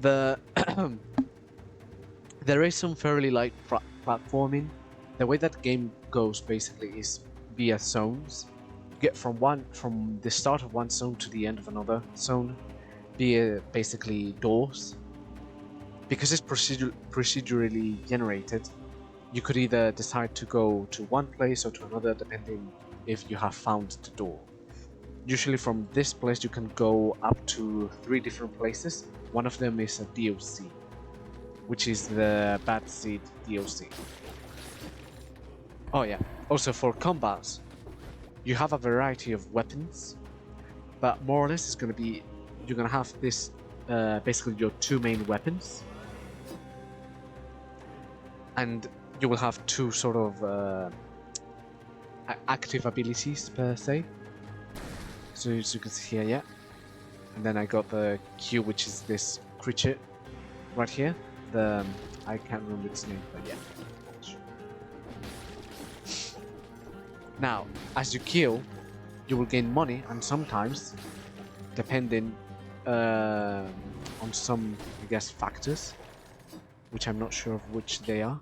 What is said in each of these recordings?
The there is some fairly light platforming. The way that game goes basically is via zones. You get from the start of one zone to the end of another zone via basically doors. Because it's procedurally generated, you could either decide to go to one place or to another depending if you have found the door. Usually from this place you can go up to 3 different places. One of them is a DOC, which is the Bad Seed DOC. Oh yeah, also for combats, you have a variety of weapons, but more or less it's gonna be, you're gonna have this, basically your 2 main weapons. And you will have 2 sort of active abilities per se. So as you can see here, yeah. And then I got the Q, which is this creature right here. The I can't remember its name, but yeah. Now, as you kill, you will gain money, and sometimes, depending on some, I guess, factors, which I'm not sure of which they are.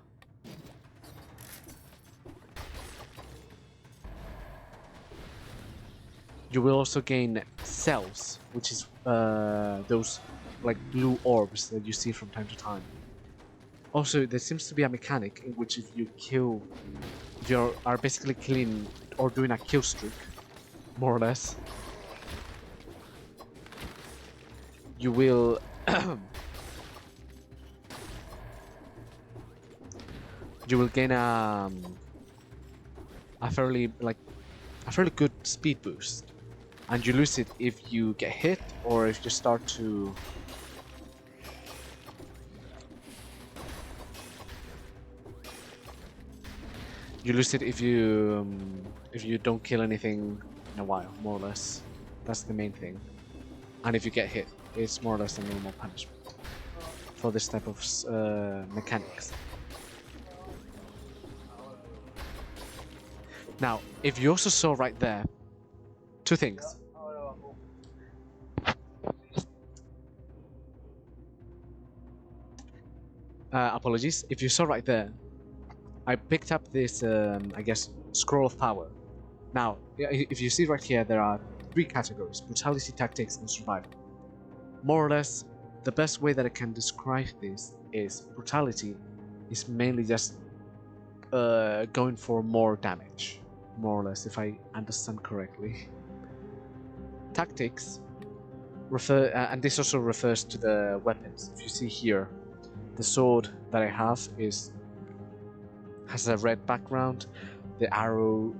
You will also gain cells, which is those like blue orbs that you see from time to time. Also, there seems to be a mechanic in which if you kill, you are basically killing or doing a kill streak, more or less. You will you will gain a fairly good speed boost, and you lose it if you get hit or if you start to if you don't kill anything in a while, more or less. That's the main thing. And if you get hit, it's more or less a normal punishment for this type of mechanics. Now, if you also saw right there, 2 things. Apologies. If you saw right there, I picked up this, I guess, scroll of power. Now, if you see right here, there are 3 categories: brutality, tactics, and survival. More or less, the best way that I can describe this is brutality is mainly just going for more damage, more or less, if I understand correctly. Tactics and this also refers to the weapons. If you see here, the sword that I have has a red background. The arrow,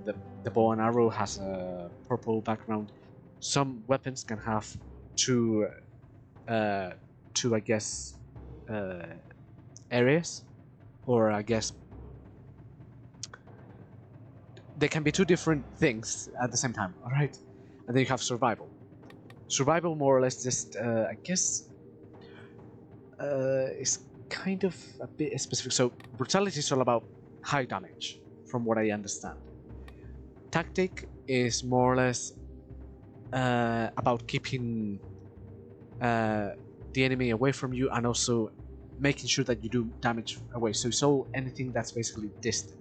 the bow and arrow has a purple background. Some weapons can have two, I guess, areas, or I guess they can be 2 different things at the same time. All right, and then you have survival. Survival, more or less, just I guess, is kind of a bit specific. So brutality is all about high damage, from what I understand. Tactic is more or less about keeping the enemy away from you, and also making sure that you do damage away. So it's all anything that's basically distant.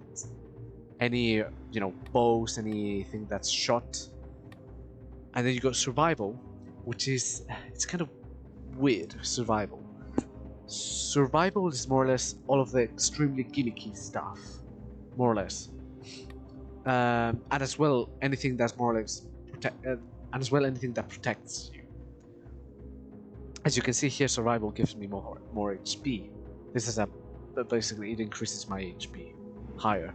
Any, bows, anything that's shot. And then you got survival, which is, it's kind of weird, survival. Survival is more or less all of the extremely gimmicky stuff, more or less. And as well, anything that's more or less anything that protects you. As you can see here, survival gives me more HP. This is basically, it increases my HP higher.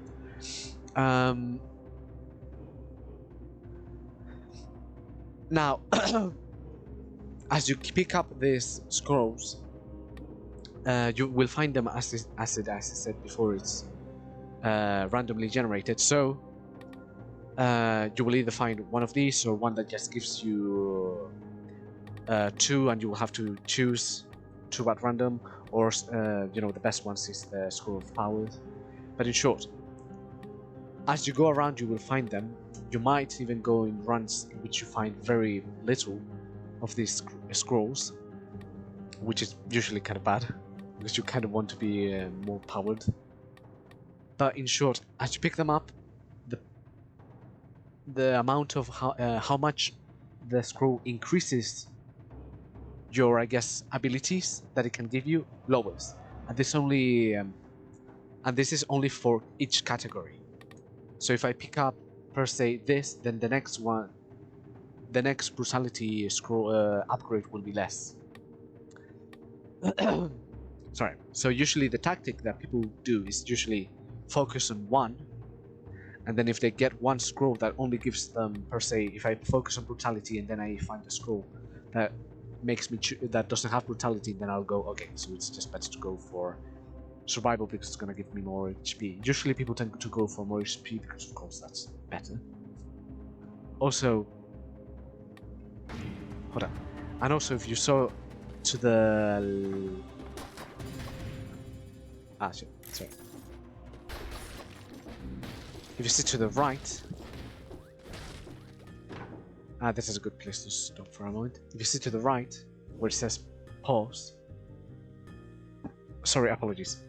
Now, as you pick up these scrolls, you will find them as I said before, it's randomly generated. So you will either find one of these or one that just gives you 2, and you will have to choose 2 at random, or the best ones is the scroll of power. But in short, as you go around, you will find them. You might even go in runs in which you find very little of these scrolls. which is usually kind of bad because you kind of want to be more powered. But in short, as you pick them up, the amount of how much the scroll increases your, I guess, abilities that it can give you lowers, and this is only for each category. So if I pick up per se this, then the next brutality scroll upgrade will be less. Sorry. So usually the tactic that people do is usually focus on one, and then if they get one scroll that only gives them, per se, if I focus on brutality and then I find a scroll that makes me that doesn't have brutality, then I'll go, okay, so it's just better to go for survival because it's gonna give me more HP. Usually people tend to go for more HP because of course that's better. Also, hold on. And also if you saw to the shit, sorry. If you see to the right, this is a good place to stop for a moment. If you see to the right, where it says pause, sorry, apologies.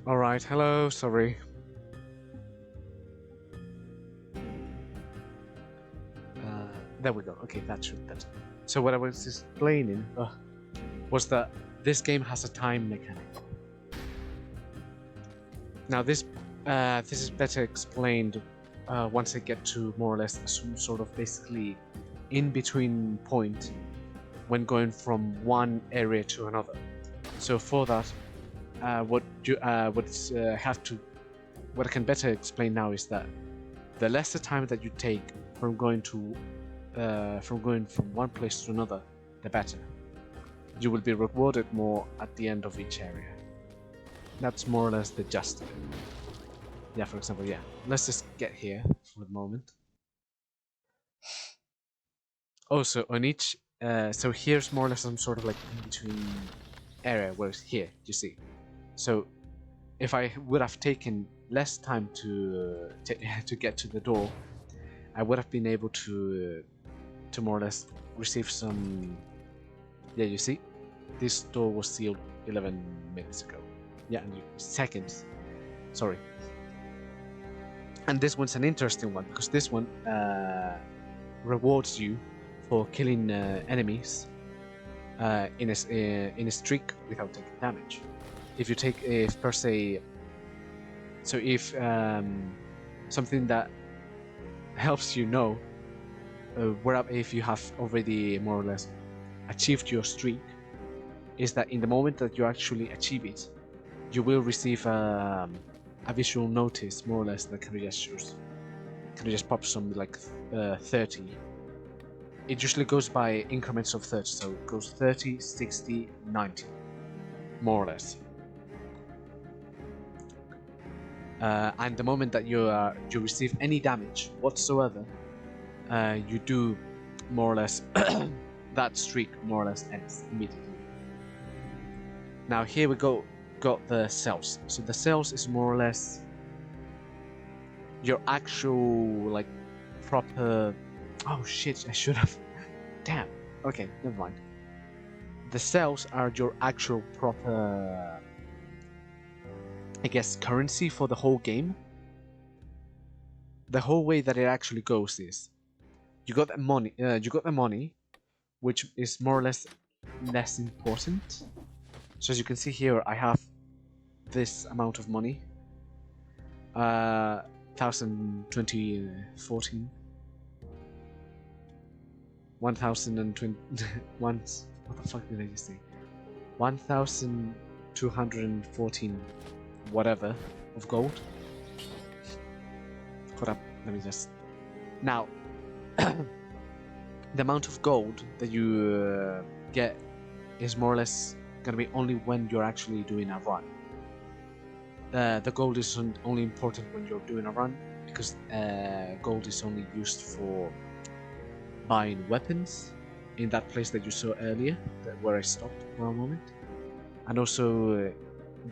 Alright, hello, sorry. There we go. Okay, that should better. So what I was explaining was that this game has a time mechanic. Now this is better explained once I get to more or less some sort of basically in-between point when going from one area to another. So for that, what you have to what I can better explain now is that the lesser time that you take from going from one place to another, the better. You will be rewarded more at the end of each area. That's more or less the gist of it. Yeah, for example, yeah. Let's just get here for the moment. Also, on each, so here's more or less some sort of like in between area, whereas here, you see. So, if I would have taken less time to to get to the door, I would have been able to more or less receive some. Yeah, you see, this door was sealed 11 minutes ago. Yeah, seconds. Sorry. And this one's an interesting one because this one rewards you for killing enemies in a streak without taking damage. If you take, if per se, so if something that helps you know where if you have already more or less achieved your streak, is that in the moment that you actually achieve it, you will receive a visual notice, more or less, that kind of just pop some like 30. It usually goes by increments of 30, so it goes 30, 60, 90, more or less. And the moment that you receive any damage whatsoever, you do more or less that streak more or less ends immediately. Now here we got the cells. So the cells is more or less your actual like proper. Oh shit! I should have. Damn. Okay, never mind. The cells are your actual proper, I guess, currency for the whole game. The whole way that it actually goes is, you got the money. You got the money, which is more or less important. So as you can see here, I have this amount of money. 2014. 1020. What the fuck did I just say? 1214 whatever of gold. Hold up, let me just. Now, the amount of gold that you get is more or less gonna be only when you're actually doing a run. The gold is only important when you're doing a run, because gold is only used for buying weapons in that place that you saw earlier, where I stopped for a moment, and also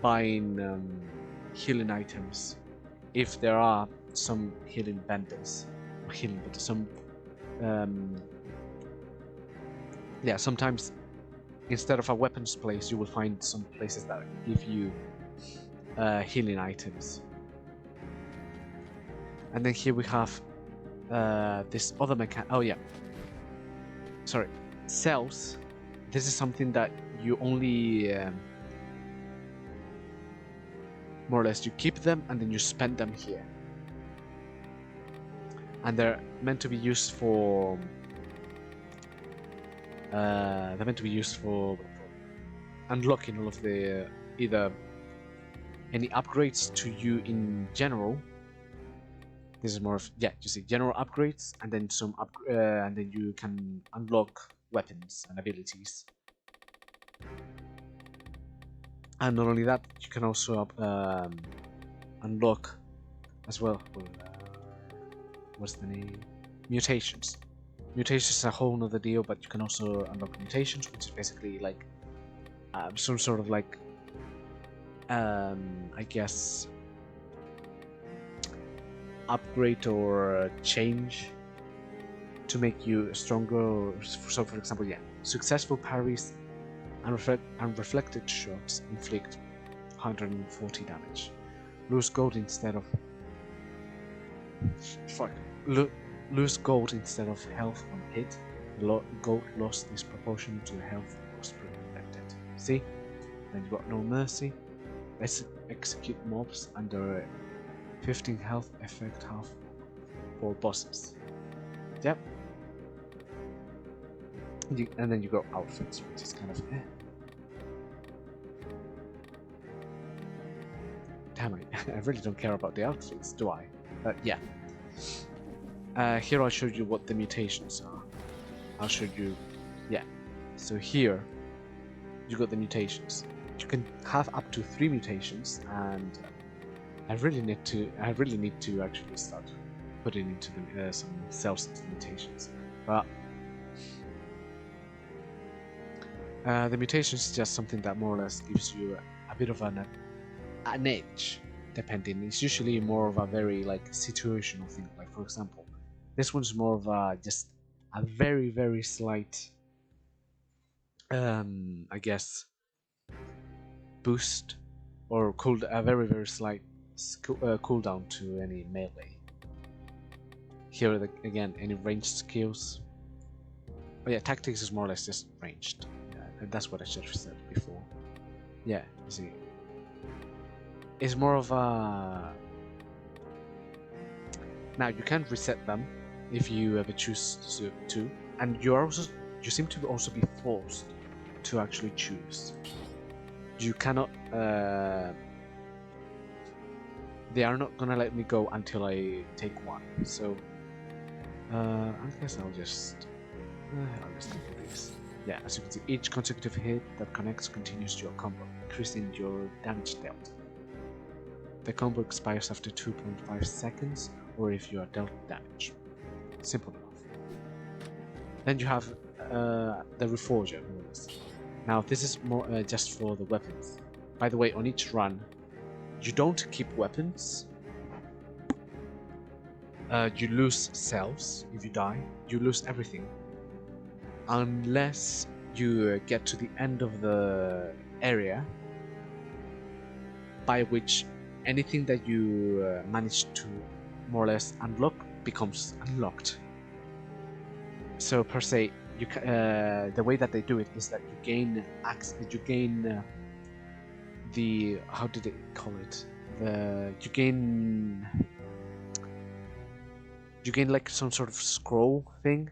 buying healing items if there are some healing vendors, some yeah, sometimes instead of a weapons place you will find some places that give you healing items. And then here we have this other mechanic. Oh yeah, sorry, cells. This is something that you only more or less you keep them and then you spend them here, and they're meant to be used for unlocking all of the either any upgrades to you in general. This is more of, yeah, you see, general upgrades, and then some and then you can unlock weapons and abilities. And not only that, you can also unlock as well. What's the name? Mutations. Mutations is a whole nother deal, but you can also unlock mutations, which is basically like some sort of like I guess upgrade or change to make you stronger. So for example, yeah, successful parries and reflected shots inflict 140 damage. Lose gold instead of lose gold instead of health on hit. Gold lost is proportional to the health lost reflected. See? Then you got no mercy. Let's execute mobs under 15 health effect half for bosses. Yep. And then you got outfits, which is kind of damn it, I really don't care about the outfits, do I? But yeah. Here I'll show you what the mutations are. I'll show you, yeah. So here, you got the mutations. You can have up to 3 mutations, and I really need to actually start putting into some cells into the mutations. But the mutations is just something that more or less gives you a bit of an edge, depending. It's usually more of a very like situational thing. Like for example, this one's more of a just a very slight, I guess, boost or a very slight cooldown to any melee. Here again, any ranged skills. Oh yeah, tactics is more or less just ranged. Yeah, that's what I should have said before. Yeah, you see. It's more of a... Now you can reset them if you ever choose to, and you seem to also be forced to actually choose. You cannot. They are not gonna let me go until I take one. So I guess I'll just do this. Yeah, as you can see, each consecutive hit that connects continues your combo, increasing your damage dealt. The combo expires after 2.5 seconds, or if you are dealt damage. Simple enough. Then you have the Reforger. Now this is more just for the weapons. By the way, on each run, you don't keep weapons. You lose cells if you die. You lose everything. Unless you get to the end of the area, by which anything that you manage to more or less unlock becomes unlocked. So per se, the way that they do it is that you gain the, how did they call it? You gain like some sort of scroll thing.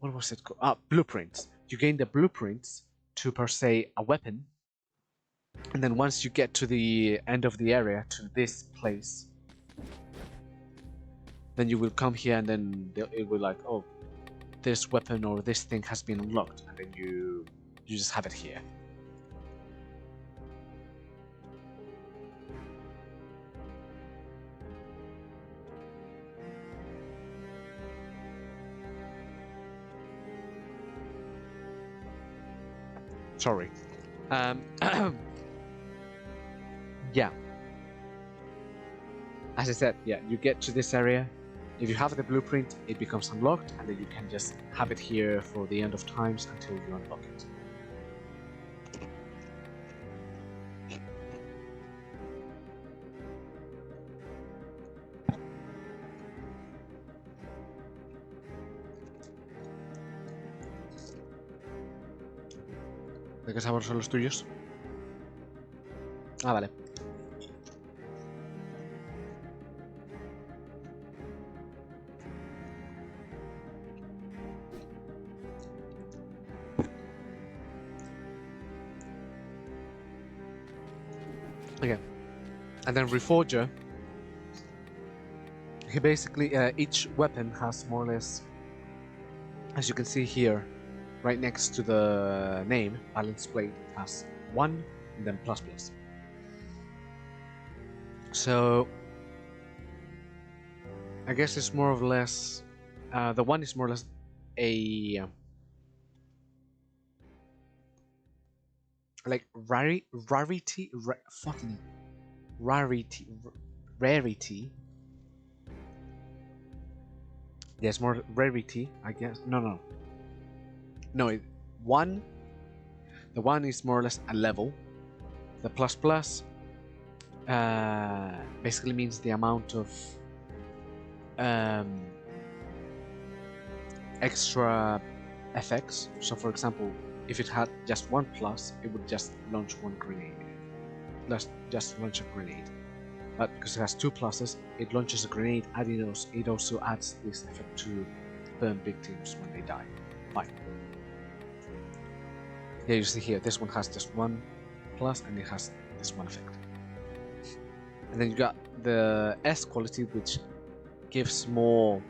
What was it called? Ah, blueprints. You gain the blueprints to per se a weapon, and then once you get to the end of the area, to this place, then you will come here, and then it will like, oh, this weapon or this thing has been unlocked, and then you just have it here. Sorry. Yeah. As I said, yeah, you get to this area. If you have the blueprint, it becomes unlocked, and then you can just have it here for the end of times until you unlock it. ¿De qué sabor son los tuyos? Ah, vale. Okay. And then Reforger, he basically, each weapon has more or less, as you can see here, right next to the name, Balance Blade, has 1 and then plus. So I guess it's more or less, the 1 is more or less a like rarity. Yes, more rarity, I guess. No, the 1 is more or less a level. The plus basically means the amount of extra effects. So for example, if it had just 1 plus, it would just launch 1 grenade. Just launch a grenade. But because it has 2 pluses, it launches a grenade, and it also adds this effect to burn victims when they die. Fine. Yeah, you see here, this one has just 1 plus, and it has this 1 effect. And then you got the S quality, which gives more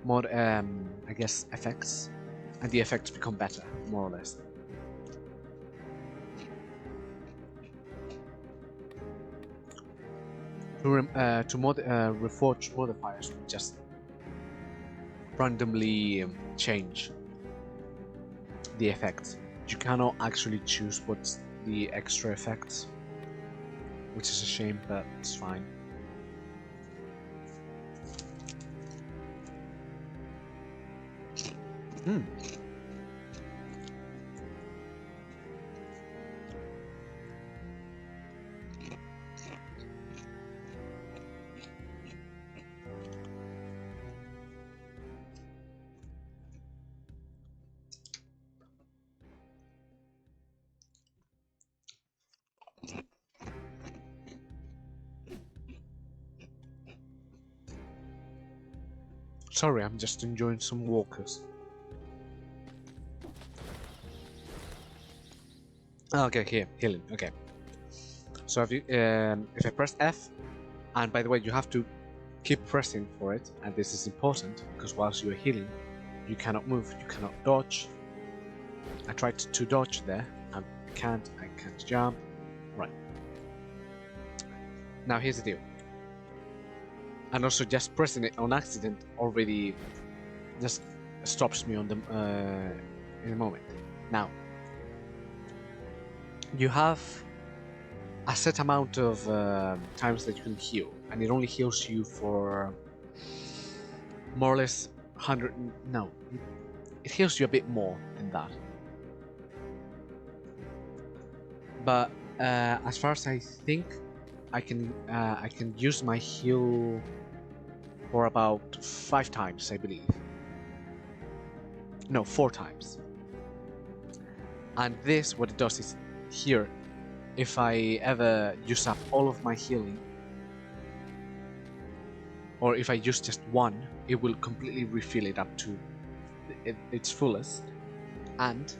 I guess effects, and the effects become better, more or less. To reforge modifiers, we just randomly change the effects. You cannot actually choose what's the extra effects, which is a shame, but it's fine. Sorry, I'm just enjoying some walkers. Okay, here, healing. Okay. So if I press F, and by the way, you have to keep pressing for it, and this is important because whilst you're healing, you cannot move, you cannot dodge. I tried to dodge there, and I can't jump. Right. Now here's the deal. And also just pressing it on accident already just stops me on the in a moment. Now you have a set amount of times that you can heal, and it only heals you for more or less 100. No, it heals you a bit more than that. But as far as I think, I can use my heal for about 5 times, I believe. No, 4 times. And this, what it does is, here, if I ever use up all of my healing, or if I use just one, it will completely refill it up to its fullest, and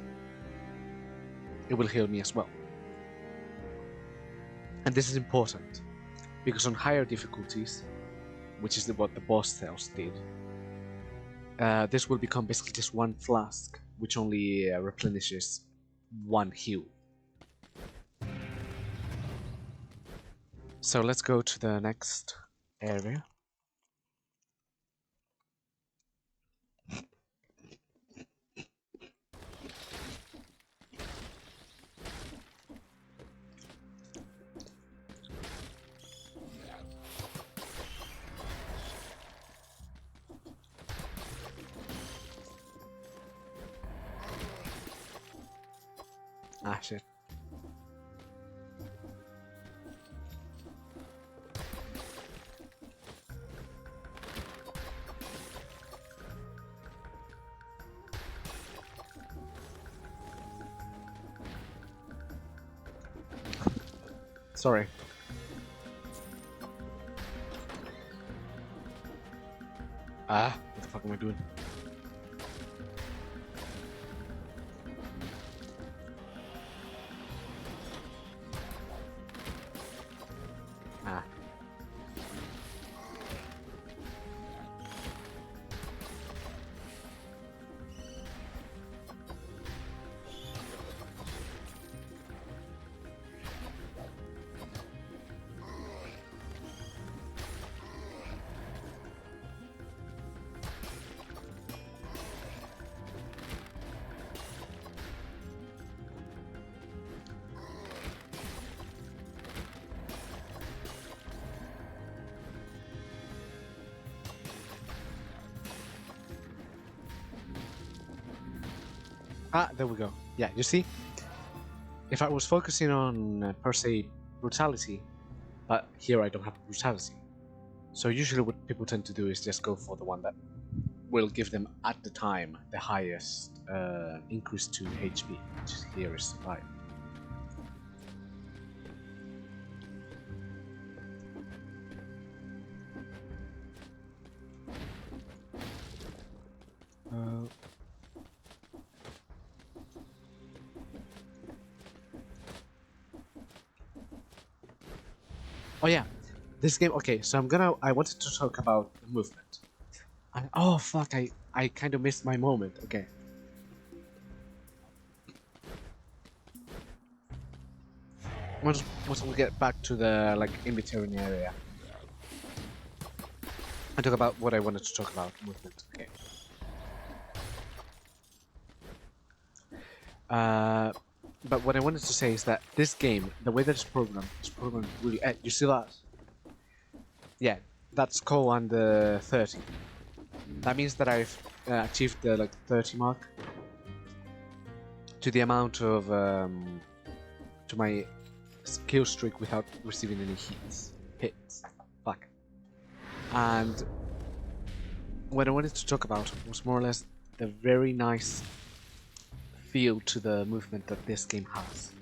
it will heal me as well. And this is important, because on higher difficulties, which is what the boss cells did, this will become basically just one flask, which only replenishes one heal. So let's go to the next area. Ah, shit. Sorry. Ah, what the fuck am I doing? Ah. Ah, there we go. Yeah, you see? If I was focusing on, per se, brutality, but here I don't have brutality. So usually what people tend to do is just go for the one that will give them, at the time, the highest increase to HP, which here is survive. Oh yeah, this game. Okay, so I wanted to talk about the movement. Oh fuck! I kind of missed my moment. Okay. Once we get back to the like in between area, I talk about what I wanted to talk about movement. Okay. Uh, but what I wanted to say is that this game, the way that it's programmed really. You see that? Yeah, that's Call under 30. That means that I've achieved the like 30 mark to the amount of to my skill streak without receiving any hits. Fuck. And what I wanted to talk about was more or less the very nice feel to the movement that this game has.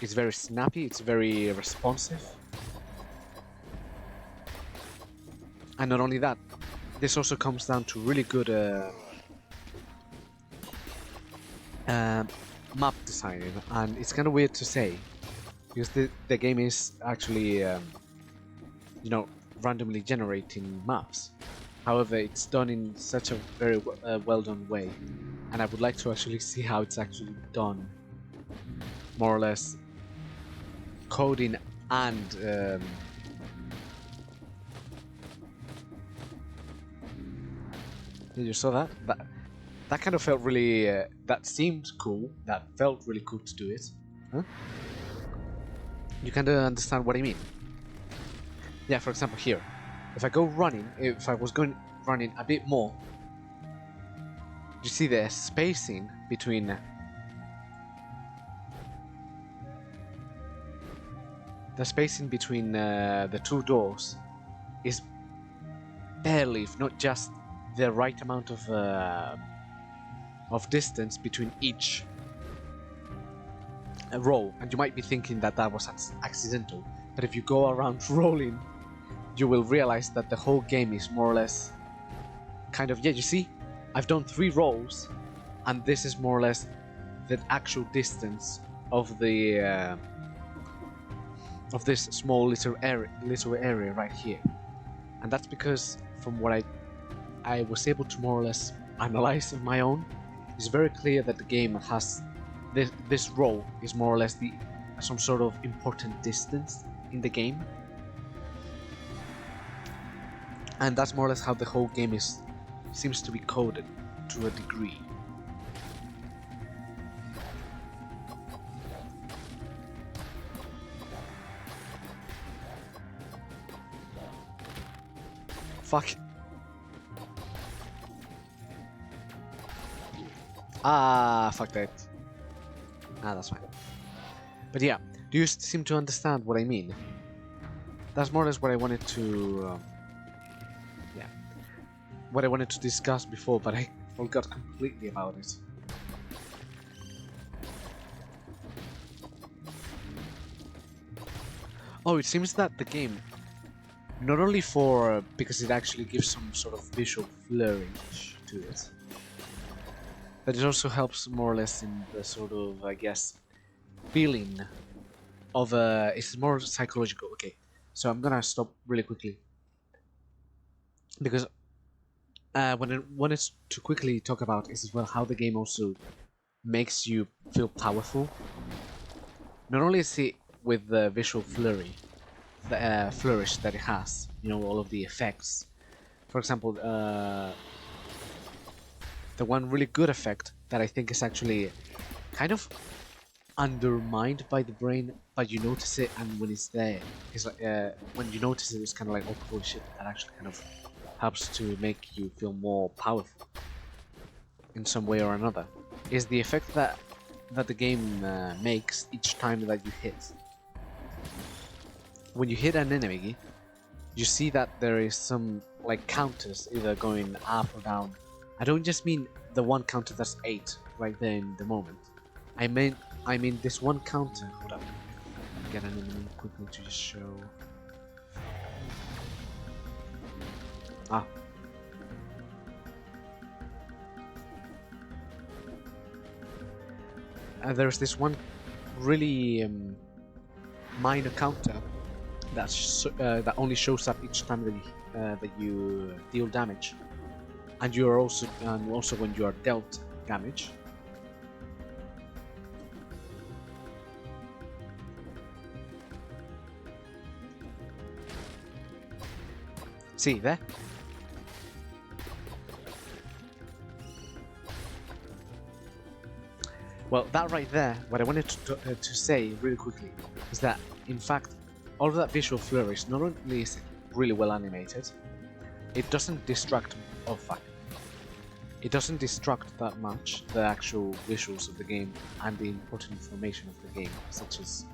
It's very snappy, it's very responsive. And not only that, this also comes down to really good map designing, and it's kind of weird to say because the game is actually you know, randomly generating maps. However, it's done in such a very well done way, and I would like to actually see how it's actually done, more or less coding and you saw that? That kind of felt really that seemed cool, that felt really cool to do it. Huh? You kind of understand what I mean? Yeah, for example here, if I go running, if I was going running a bit more, you see the spacing between the two doors is barely, if not just the right amount of distance between each roll. And you might be thinking that that was accidental, but if you go around rolling, you will realize that the whole game is more or less kind of, yeah, you see, I've done 3 rolls, and this is more or less the actual distance of the of this small little area right here. And that's because from what I was able to more or less analyze on my own, it's very clear that the game has this roll is more or less some sort of important distance in the game. And that's more or less how the whole game seems to be coded to a degree. Fuck. Ah, fuck that. Ah, that's fine. But yeah, do you seem to understand what I mean? That's more or less what I wanted to what I wanted to discuss before, but I forgot completely about it. Oh, it seems that the game, not only because it actually gives some sort of visual flourish to it, but it also helps more or less in the sort of, I guess, feeling of it's more psychological. Okay, so I'm gonna stop really quickly because what I wanted to quickly talk about is as well how the game also makes you feel powerful. Not only is it with the visual the flourish that it has, you know, all of the effects. For example, the one really good effect that I think is actually kind of undermined by the brain, but you notice it, and when it's there, it's like when you notice it, it's kind of like, oh holy shit, that actually kind of helps to make you feel more powerful in some way or another. Is the effect that the game makes each time that you hit. When you hit an enemy, you see that there is some like counters either going up or down. I don't just mean the one counter that's 8 right there in the moment. I mean this one counter. Hold up. Get an enemy quickly to just show. Ah. There's this one really minor counter that only shows up each time that you deal damage, and also when you are dealt damage. See there? Well, that right there, what I wanted to say really quickly is that, in fact, all of that visual flourish, not only is it really well animated, it doesn't distract. Oh fuck! It doesn't distract that much the actual visuals of the game and the important information of the game, such as,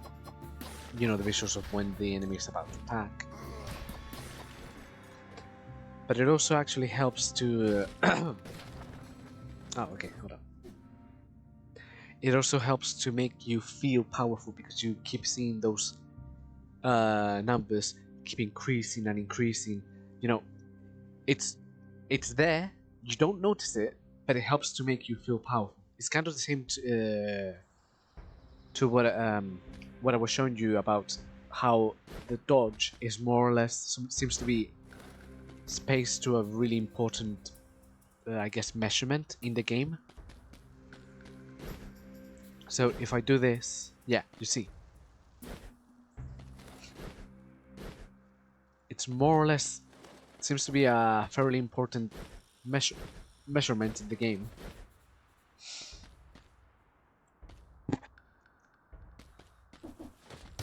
you know, the visuals of when the enemy is about to attack. But it also actually helps to. Oh, okay, hold on. It also helps to make you feel powerful because you keep seeing those numbers keep increasing and increasing. You know, it's there. You don't notice it, but it helps to make you feel powerful. It's kind of the same to what I was showing you about how the dodge is more or less seems to be spaced to a really important, I guess, measurement in the game. So if I do this, yeah, you see. It's more or less, seems to be a fairly important measurement in the game.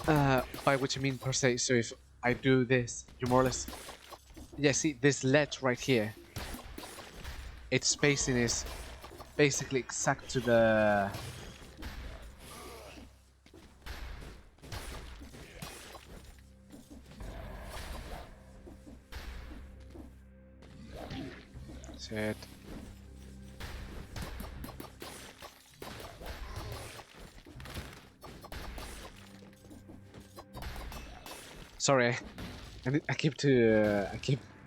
By which I mean per se, so if I do this, you more or less... Yeah, see, this ledge right here, its spacing is basically exact to the... Shit. Sorry, I keep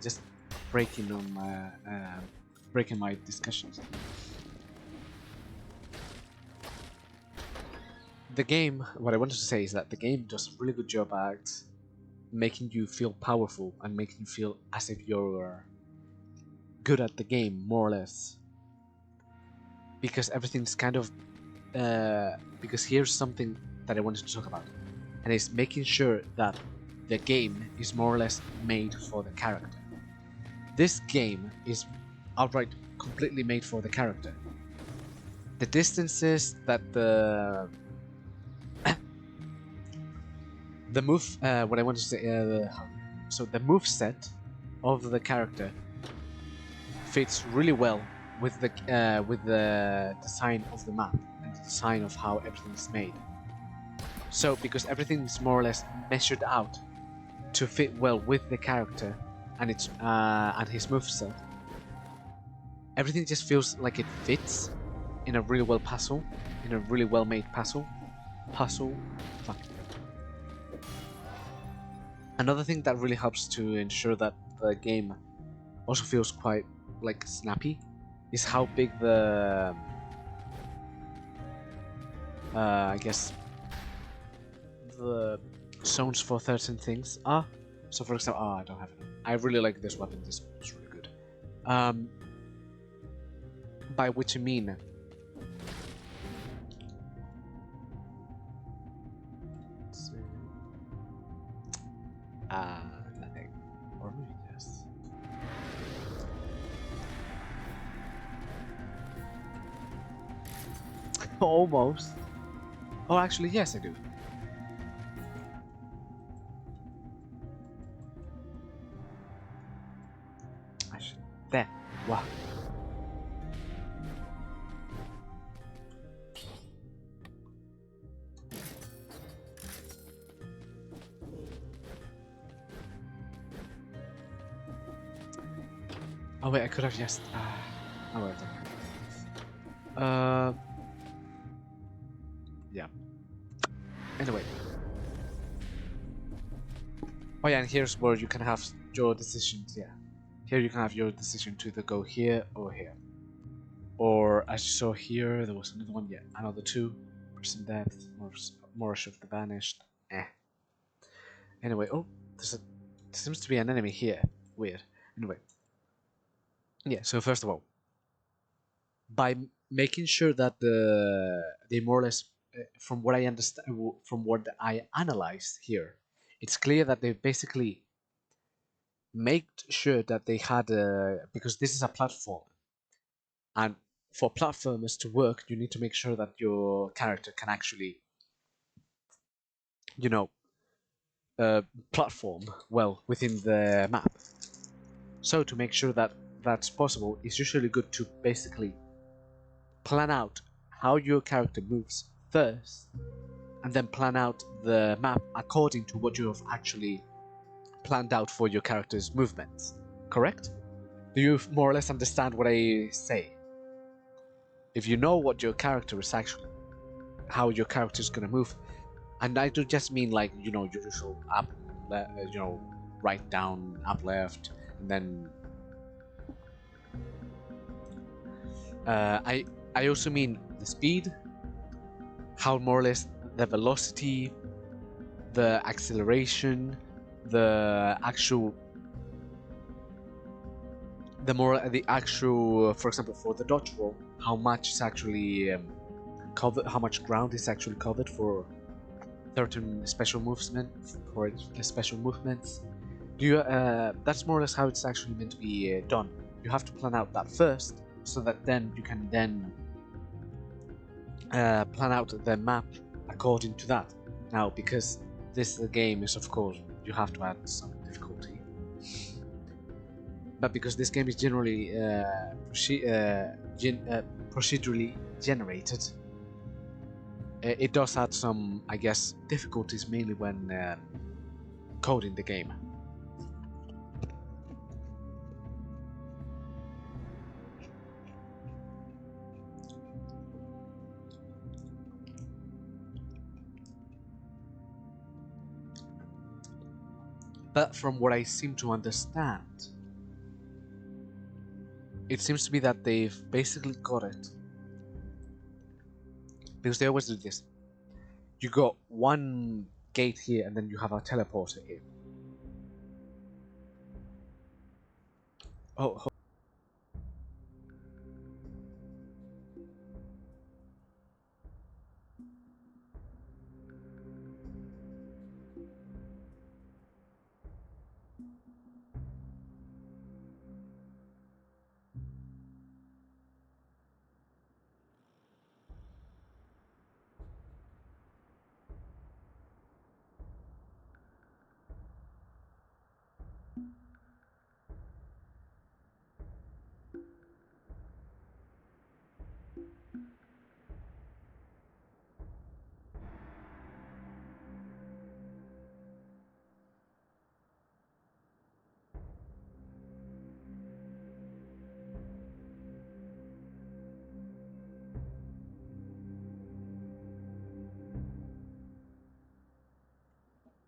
just breaking on my breaking my discussions. The game, what I wanted to say is that the game does a really good job at making you feel powerful and making you feel as if you're good at the game, more or less. Because everything's kind of because here's something that I wanted to talk about, and it's making sure that the game is more or less made for the character. This game is outright completely made for the character. The distances that the move, what I wanted to say, so the move set of the character fits really well with the design of the map and the design of how everything is made. So because everything is more or less measured out to fit well with the character and its and his moveset, everything just feels like it fits in a really well made puzzle. Fuck. Another thing that really helps to ensure that the game also feels quite like snappy is how big the I guess the zones for certain things are. So for example, I don't have it. I really like this weapon. This is really good. By which I mean, let's see. Nothing. Or maybe yes. Almost. Oh, actually, yes, I do. There. Wow. Oh wait, I could have just. Oh wait. Yeah. Anyway. Oh yeah, and here's where you can have your decisions. Yeah. Here you can have your decision to either go here or here. Or as you saw here, there was another one. Yeah, another 2% depth, more of the vanished. Eh. Anyway, oh, there seems to be an enemy here. Weird. Anyway, yeah. So first of all, by making sure that they more or less, from what I understand, from what I analyzed here, it's clear that they basically made sure that they had a, because this is a platform, and for platformers to work, you need to make sure that your character can actually, you know, platform well within the map. So to make sure that that's possible, it's usually good to basically plan out how your character moves first, and then plan out the map according to what you have actually planned out for your character's movements. Correct? Do you more or less understand what I say? If you know what your character is actually, how your character is gonna move, and I don't just mean like, you know, your usual up, you know, right down, up left, and then I also mean the speed, how more or less the velocity, the acceleration, the actual, the actual, for example, for the dodge roll, how much is actually covered, how much ground is actually covered for certain special movements, for special movements. Do you? That's more or less how it's actually meant to be done. You have to plan out that first, so that then you can then plan out the map according to that. Now, because this game is, of course, you have to add some difficulty. But because this game is generally procedurally generated, it does add some, I guess, difficulties, mainly when coding the game. But from what I seem to understand, it seems to be that they've basically got it. Because they always do this. You got one gate here, and then you have a teleporter here. Oh,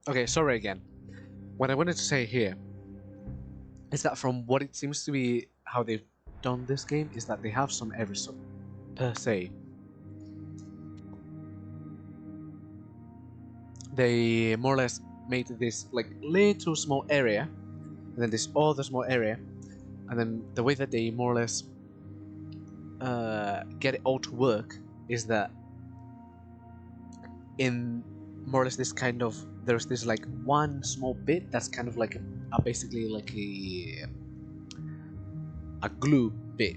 okay, sorry again. What I wanted to say here is that from what it seems to be how they've done this game is that they have some areas per se. They more or less made this like little small area, and then this other small area, and then the way that they more or less get it all to work is that in more or less this kind of, there's this like one small bit that's kind of like basically like a glue bit,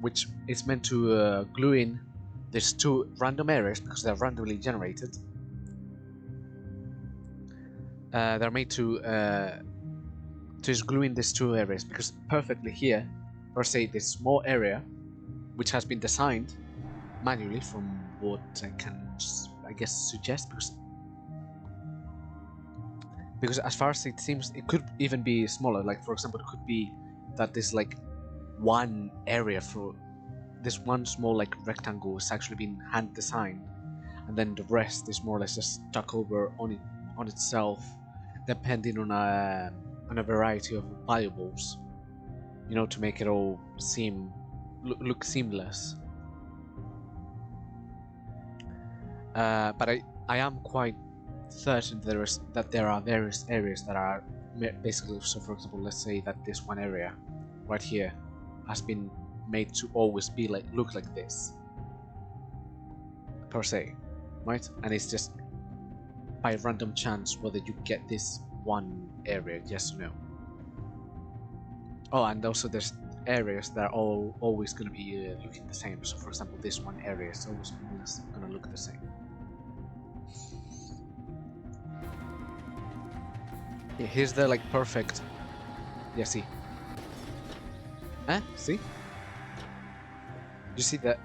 which is meant to glue in these two random areas because they're randomly generated. They're made to just glue in these two areas because perfectly here, or say this small area, which has been designed manually from what I can just, I guess, suggest, because as far as it seems, it could even be smaller. Like for example, it could be that this like one area for this one small like rectangle is actually been hand designed, and then the rest is more or less just stuck over on itself, depending on a variety of variables, you know, to make it all seem look seamless. But I am quite certain that there are various areas that are basically, so for example, let's say that this one area right here has been made to always be like look like this per se, right? And it's just by random chance whether you get this one area, yes or no. Oh, and also there's areas that are always going to be looking the same. So for example, this one area is always going to look the same. Yeah, here's the like perfect. Yeah, see. See? You see that?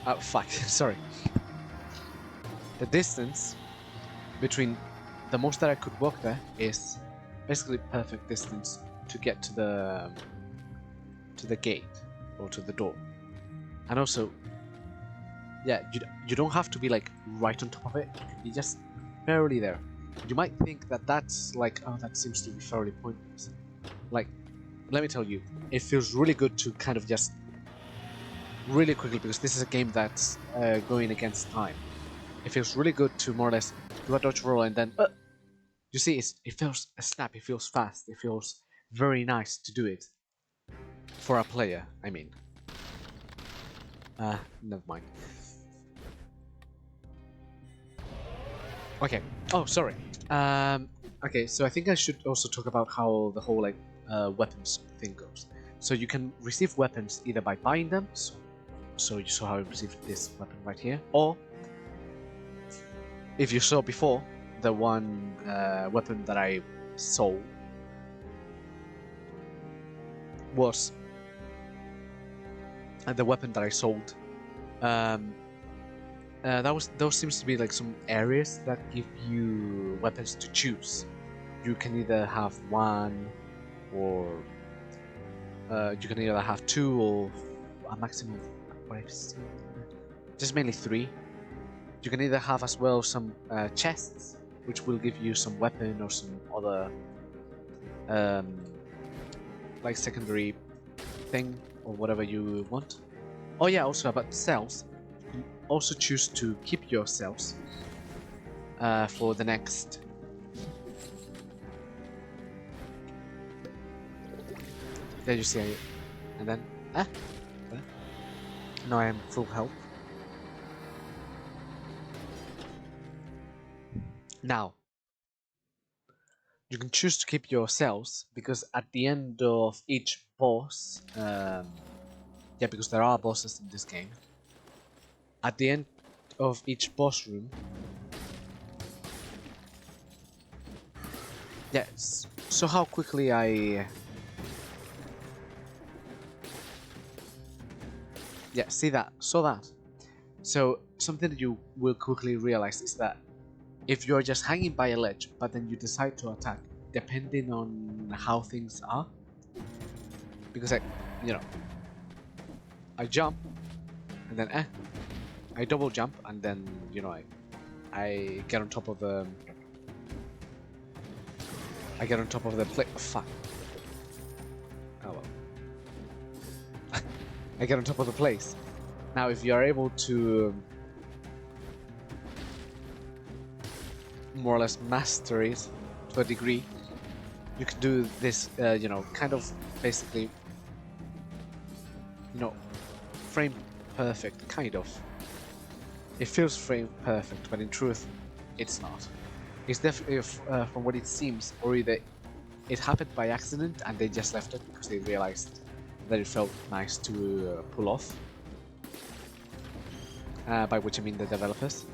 Oh fuck! Sorry. The distance between the most that I could walk there is basically perfect distance to get to the gate or to the door. And also, yeah, you don't have to be like right on top of it. You can be just barely there. You might think that that's like, oh, that seems to be fairly pointless. Like, let me tell you, it feels really good to kind of just really quickly, because this is a game that's going against time. It feels really good to more or less do a dodge roll and then, you see, it feels a snap. It feels fast. It feels very nice to do it for a player. I mean, never mind. Okay. Oh, sorry. Okay, so I think I should also talk about how the whole like weapons thing goes. So you can receive weapons either by buying them, so you saw how I received this weapon right here, or if you saw before, the one weapon that I sold was the weapon that I sold. Those seems to be like some areas that give you weapons to choose. You can either have one, or you can either have two, or a maximum of what I've seen, just mainly 3. You can either have as well some chests, which will give you some weapon or some other like secondary thing or whatever you want. Oh yeah, also about cells. You can also choose to keep your cells for the next. There you see it, and then now I am full health. Now, you can choose to keep your cells because at the end of each boss, yeah, because there are bosses in this game. At the end of each boss room, yeah. So how quickly I, yeah, see that, saw that. So something that you will quickly realize is that if you're just hanging by a ledge, but then you decide to attack, depending on how things are, because I jump, and then I double jump, and then I get on top of the plate. Oh, fuck. Oh well. I get on top of the place. Now, if you are able to more or less master it to a degree, you can do this, kind of basically, frame perfect, kind of. It feels frame perfect, but in truth, it's not. It's definitely, from what it seems, or either it happened by accident and they just left it because they realized that it felt nice to pull off. By which I mean the developers.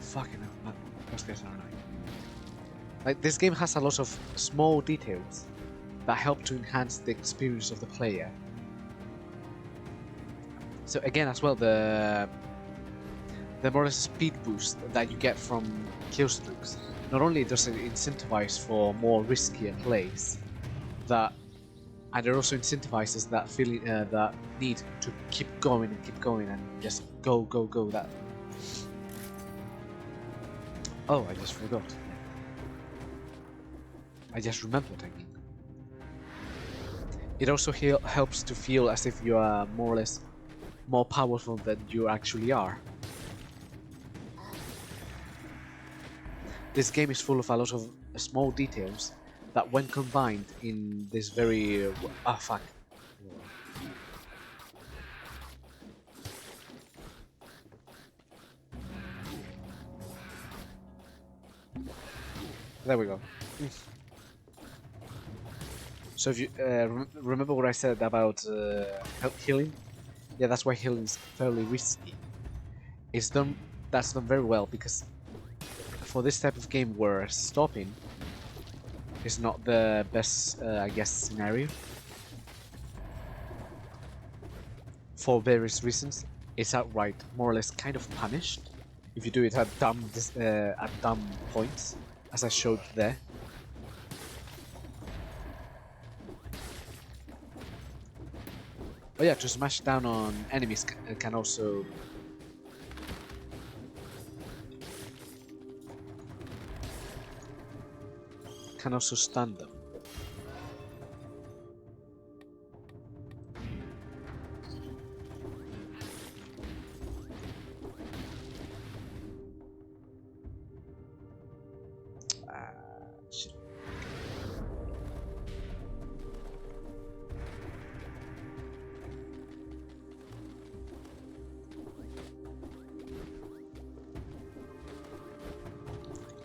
Fucking hell, man. Those guys are annoying. Like, this game has a lot of small details that help to enhance the experience of the player. So again, as well, the more or less speed boost that you get from kill streaks. Not only does it incentivize for more riskier plays, and it also incentivizes that feeling, that need to keep going and just go. That. Oh, I just forgot. I just remembered, I mean. It also helps to feel as if you are more or less more powerful than you actually are. This game is full of a lot of small details that when combined in this very... fuck. There we go. So if you remember what I said about healing? Yeah, that's why healing is fairly risky. It's done. That's done very well because for this type of game where stopping is not the best, I guess, scenario. For various reasons, it's outright more or less kind of punished if you do it at dumb points, as I showed there. Oh yeah, to smash down on enemies can also stun them. Shit.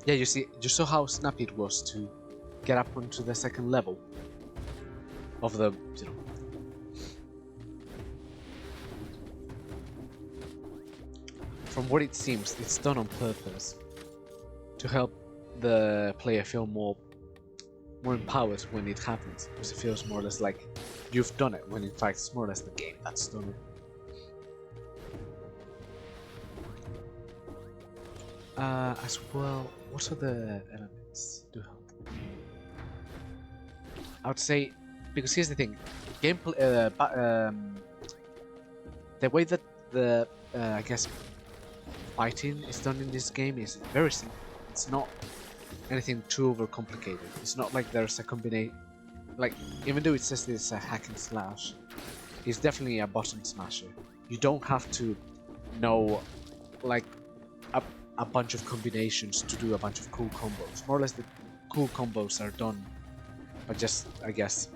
Yeah, you see, you saw how snappy it was to get up onto the second level of the, you know. From what it seems, it's done on purpose to help the player feel more empowered when it happens, because it feels more or less like you've done it, when in fact it's more or less the game that's done it. As well, what are the elements to help? I would say, because here's the thing, gameplay, the way that the I guess fighting is done in this game is very simple. It's not anything too overcomplicated. It's not like there's a combination, like even though it says it's a hack and slash, it's definitely a button smasher. You don't have to know like a bunch of combinations to do a bunch of cool combos. More or less the cool combos are done by just, I guess,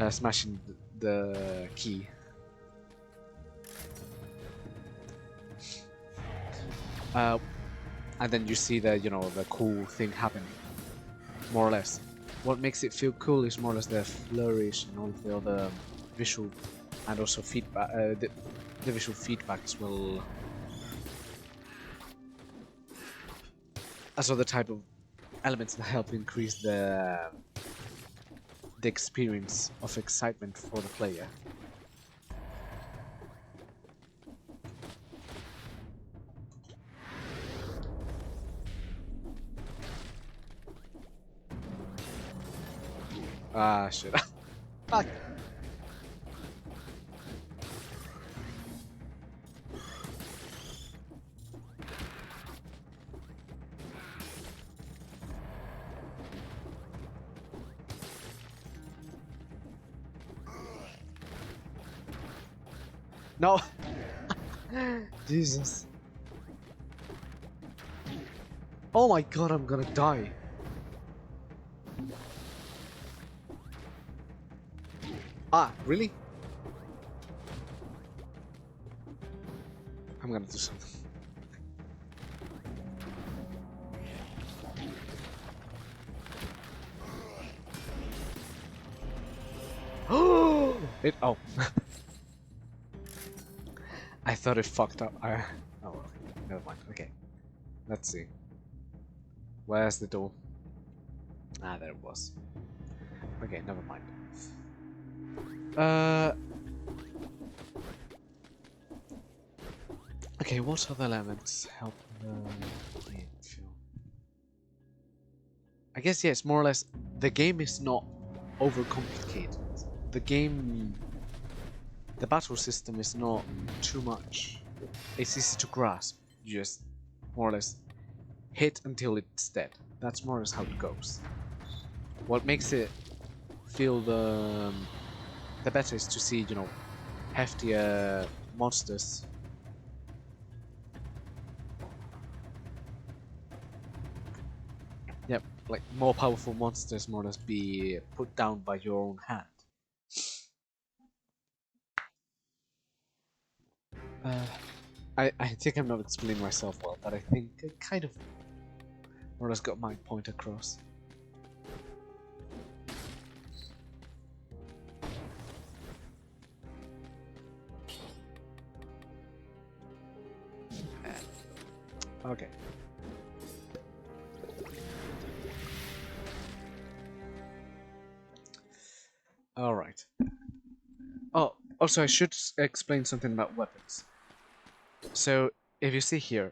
smashing the key. And then you see the, you know, the cool thing happening, more or less. What makes it feel cool is more or less the flourish and all the other visual and also feedback, the visual feedback as well. As other type of elements that help increase the experience of excitement for the player. Ah, shit. Fuck. No. Jesus. Oh my god, I'm gonna die. Ah, really? I'm gonna do something. Oh! Oh. I thought it fucked up. Oh, well, never mind. Okay. Let's see. Where's the door? Ah, there it was. Okay, never mind. Okay, what other elements help the game feel? I guess, yes, more or less, the game is not overcomplicated. The game... The battle system is not too much. It's easy to grasp. You just, more or less, hit until it's dead. That's more or less how it goes. What makes it feel the better is to see, you know, heftier monsters. Yep, like more powerful monsters more or less be put down by your own hand. Uh, I think I'm not explaining myself well, but I think I kind of more or less got my point across. Okay. All right. Oh, also I should explain something about weapons. So if you see here,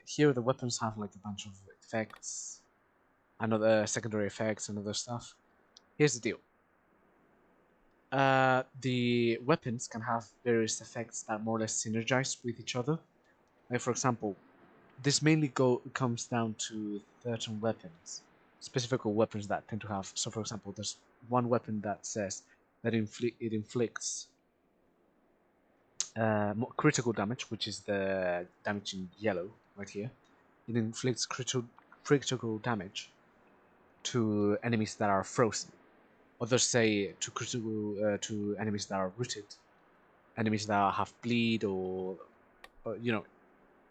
here the weapons have like a bunch of effects, another secondary effects, and other stuff. Here's the deal. The weapons can have various effects that more or less synergize with each other. Like for example, this mainly comes down to certain weapons, specific weapons that tend to have. So for example, there's one weapon that says that it inflicts critical damage, which is the damage in yellow right here. It inflicts critical damage to enemies that are frozen. Others say to enemies that are rooted, enemies that have bleed, or you know,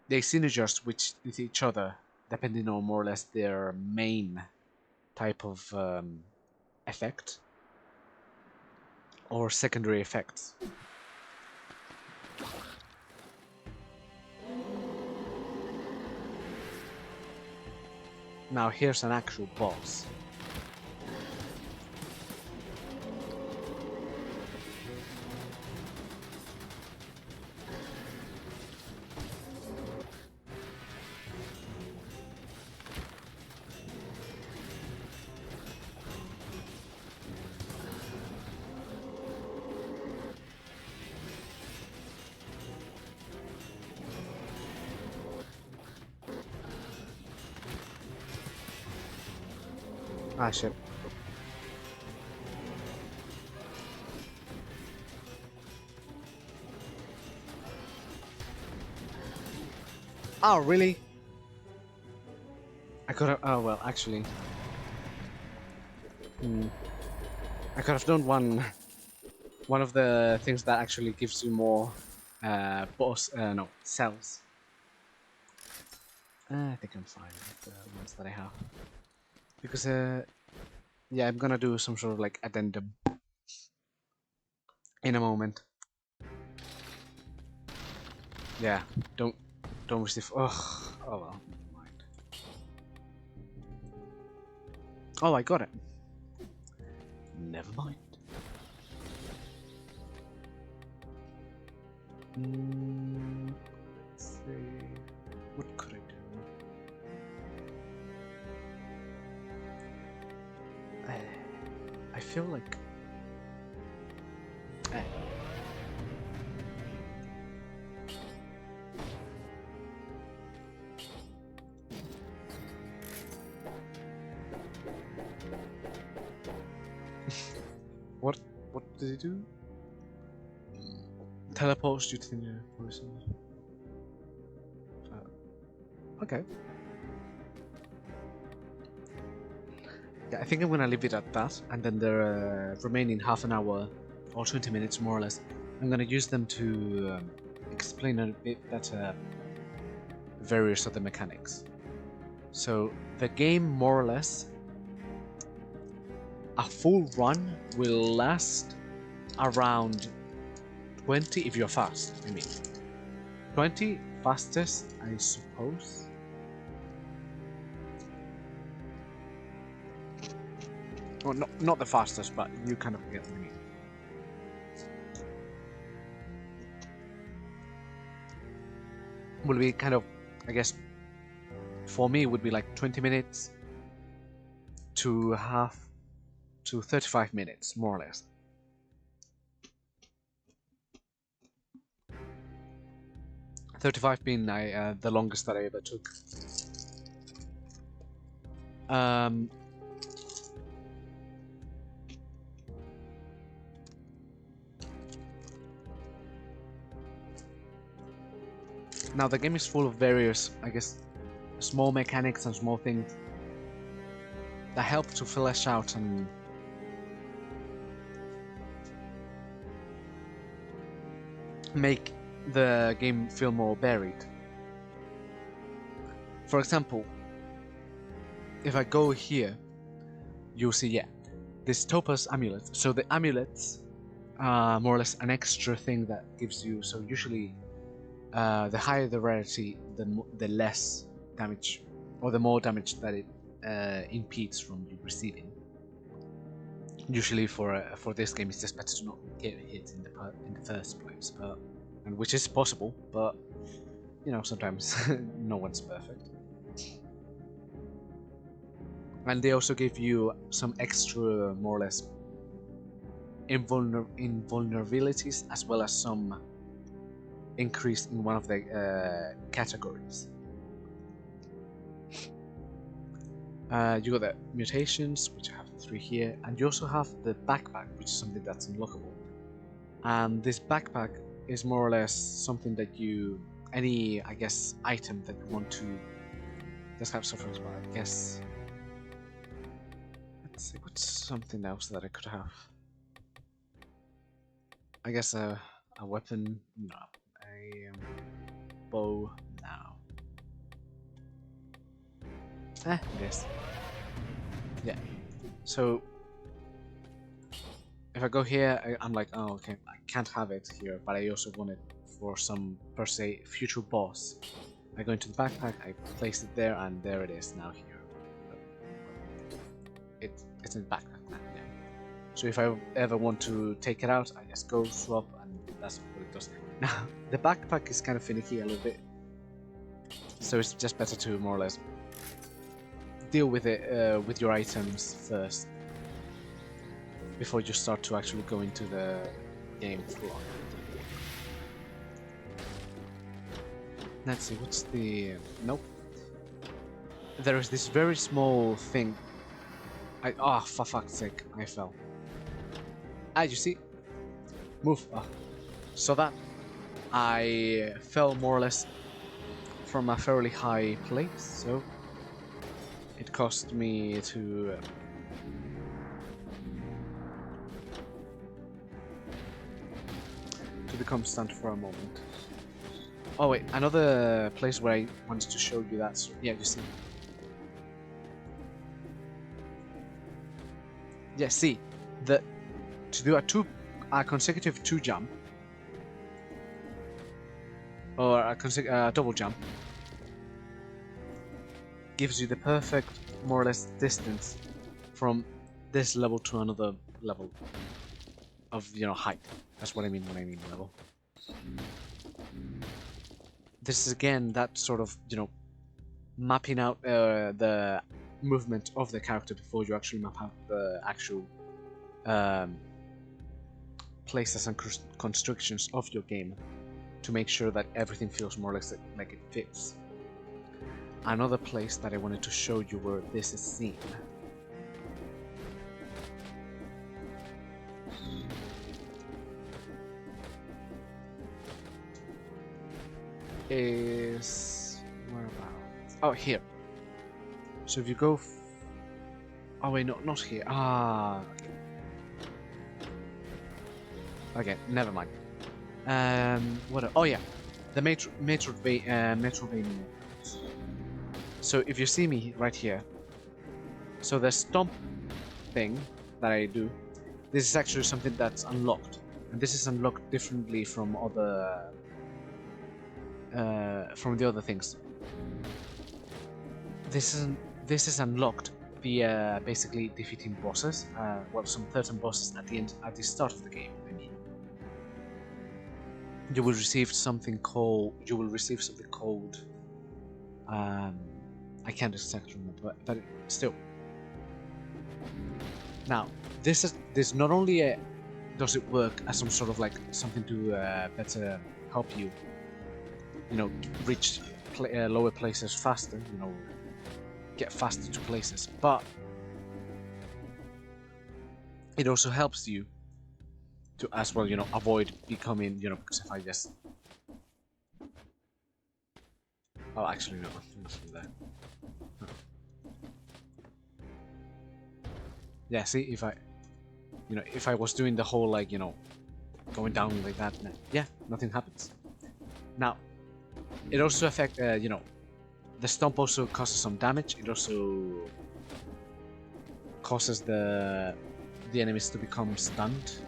they synergize with each other depending on more or less their main type of effect or secondary effects. Now here's an actual boss. Ah shit. Oh really? I could have. Oh well, actually, I could have done one of the things that actually gives you more no cells. I think I'm fine with the ones that I have because yeah, I'm gonna do some sort of like addendum in a moment. Yeah, don't receive. Oh well, never mind. Oh, I got it. Never mind. Let's see. What could I do? I feel like. What did he do? Teleports you to the new person. Okay. Yeah, I think I'm gonna leave it at that, and then the remaining half an hour or 20 minutes, more or less, I'm gonna use them to explain a bit better various other mechanics. So the game, more or less, a full run will last around 20 if you're fast. I mean, 20 fastest, I suppose. Well, not the fastest, but you kind of get what I mean. Will be kind of, I guess, for me, it would be like 20 minutes to half to 35 minutes, more or less. "35" being the longest that I ever took. Um, Now the game is full of various, I guess, small mechanics and small things that help to flesh out and make the game feel more varied. For example, if I go here, you'll see, yeah, this topaz amulet. So the amulets are more or less an extra thing that gives you, so usually the higher the rarity, the less damage, or the more damage that it impedes from you receiving. Usually for this game, it's just better to not get hit in the first place, and which is possible, but you know, sometimes no one's perfect. And they also give you some extra, more or less, invulnerabilities, as well as some increase in one of the categories. You got the mutations, which I have 3 here, and you also have the backpack, which is something that's unlockable. And this backpack is more or less something that you, any, I guess, item that you want to just have sufferings, but I guess, let's see, what's something else that I could have? I guess a weapon, no, a bow, no. Yes. Yeah. So if I go here, I'm like, oh, okay, I can't have it here, but I also want it for some, per se, future boss. I go into the backpack, I place it there, and there it is now here. It's in the backpack now, yeah. So if I ever want to take it out, I just go, swap, and that's what it does. Now, the backpack is kind of finicky a little bit, so it's just better to more or less deal with it with your items first before you start to actually go into the game full on. Let's see, what's the... Nope. There is this very small thing. For fuck's sake, I fell. You see? Move. So that I fell more or less from a fairly high place, so it cost me to become stunned for a moment. Oh wait, another place where I wanted to show you that. Yeah, you see. Yeah, see, to do a consecutive 2 jump, or a double jump, gives you the perfect, more or less, distance from this level to another level of, you know, height. That's what I mean when I mean level. This is again that sort of, you know, mapping out the movement of the character before you actually map out the actual places and constructions of your game to make sure that everything feels more or less like it fits. Another place that I wanted to show you where this is seen is... whereabouts? Oh, here. So if you go... oh wait, no, not here. Okay, never mind. What? Oh yeah, the Metroidvania. So if you see me right here, so the stomp thing that I do, this is actually something that's unlocked, and this is unlocked differently from the other things. This is unlocked via basically defeating bosses. Well, some certain bosses at the start of the game. I mean, you will receive something called. I can't exactly remember, but still. Now, this not only does it work as some sort of like something to better help you, you know, reach lower places faster, you know, get faster to places, but it also helps you to, as well, you know, avoid becoming, you know, because if I just Oh, actually no. Let's do that. Huh. Yeah. See, if I, if I was doing the whole like, going down like that, yeah, nothing happens. Now, it also affects, the stomp also causes some damage. It also causes the enemies to become stunned.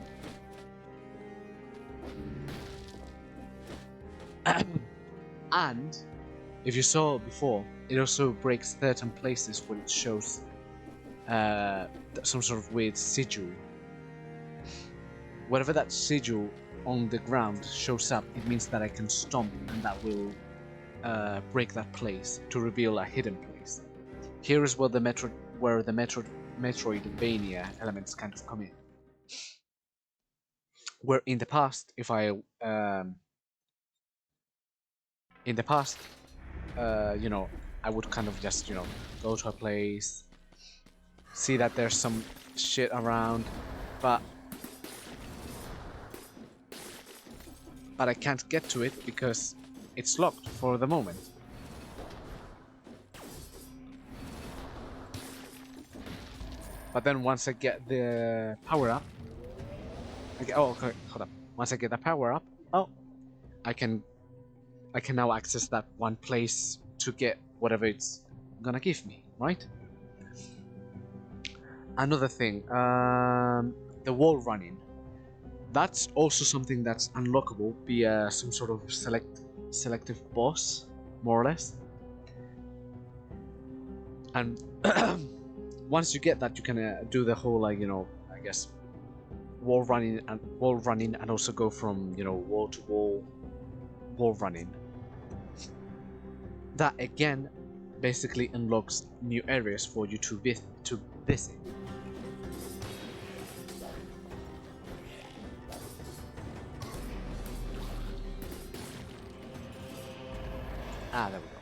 And if you saw before, it also breaks certain places where it shows some sort of weird sigil. Whatever that sigil on the ground shows up, it means that I can stomp, and that will break that place to reveal a hidden place. Here is where the Metroidvania elements kind of come in. Where in the past, if I in the past, I would kind of just go to a place, see that there's some shit around, but I can't get to it because it's locked for the moment. But then once I get the power up, oh, okay, hold up. Once I get the power up, oh, I can now access that one place to get whatever it's gonna give me, right? Another thing, the wall running. That's also something that's unlockable via some sort of selective boss, more or less. And once you get that, you can do the whole like I guess wall running and also go from wall to wall running. That again basically unlocks new areas for you to visit. Ah, there we go.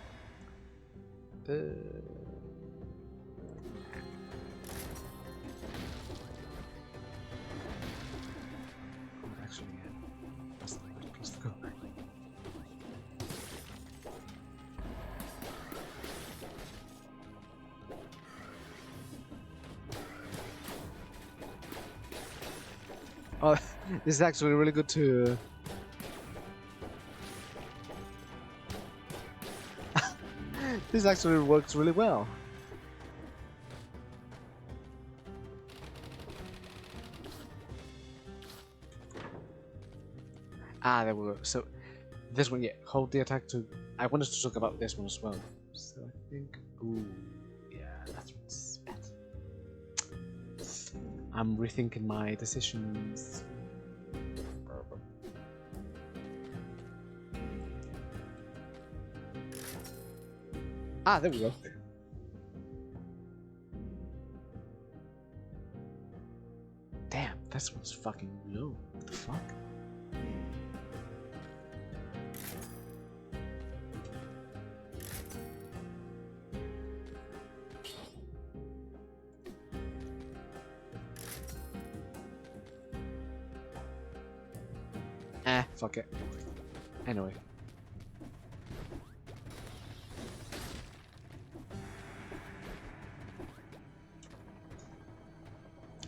Actually, that's the right place to go. Oh, this is actually really good to. This actually works really well. Ah, there we go. So, this one, yeah, hold the attack to. I wanted to talk about this one as well. So I think. Ooh, yeah, that's what's better. I'm rethinking my decisions. Ah, there we go. Damn, this one's fucking low. What the fuck? Fuck it. Anyway.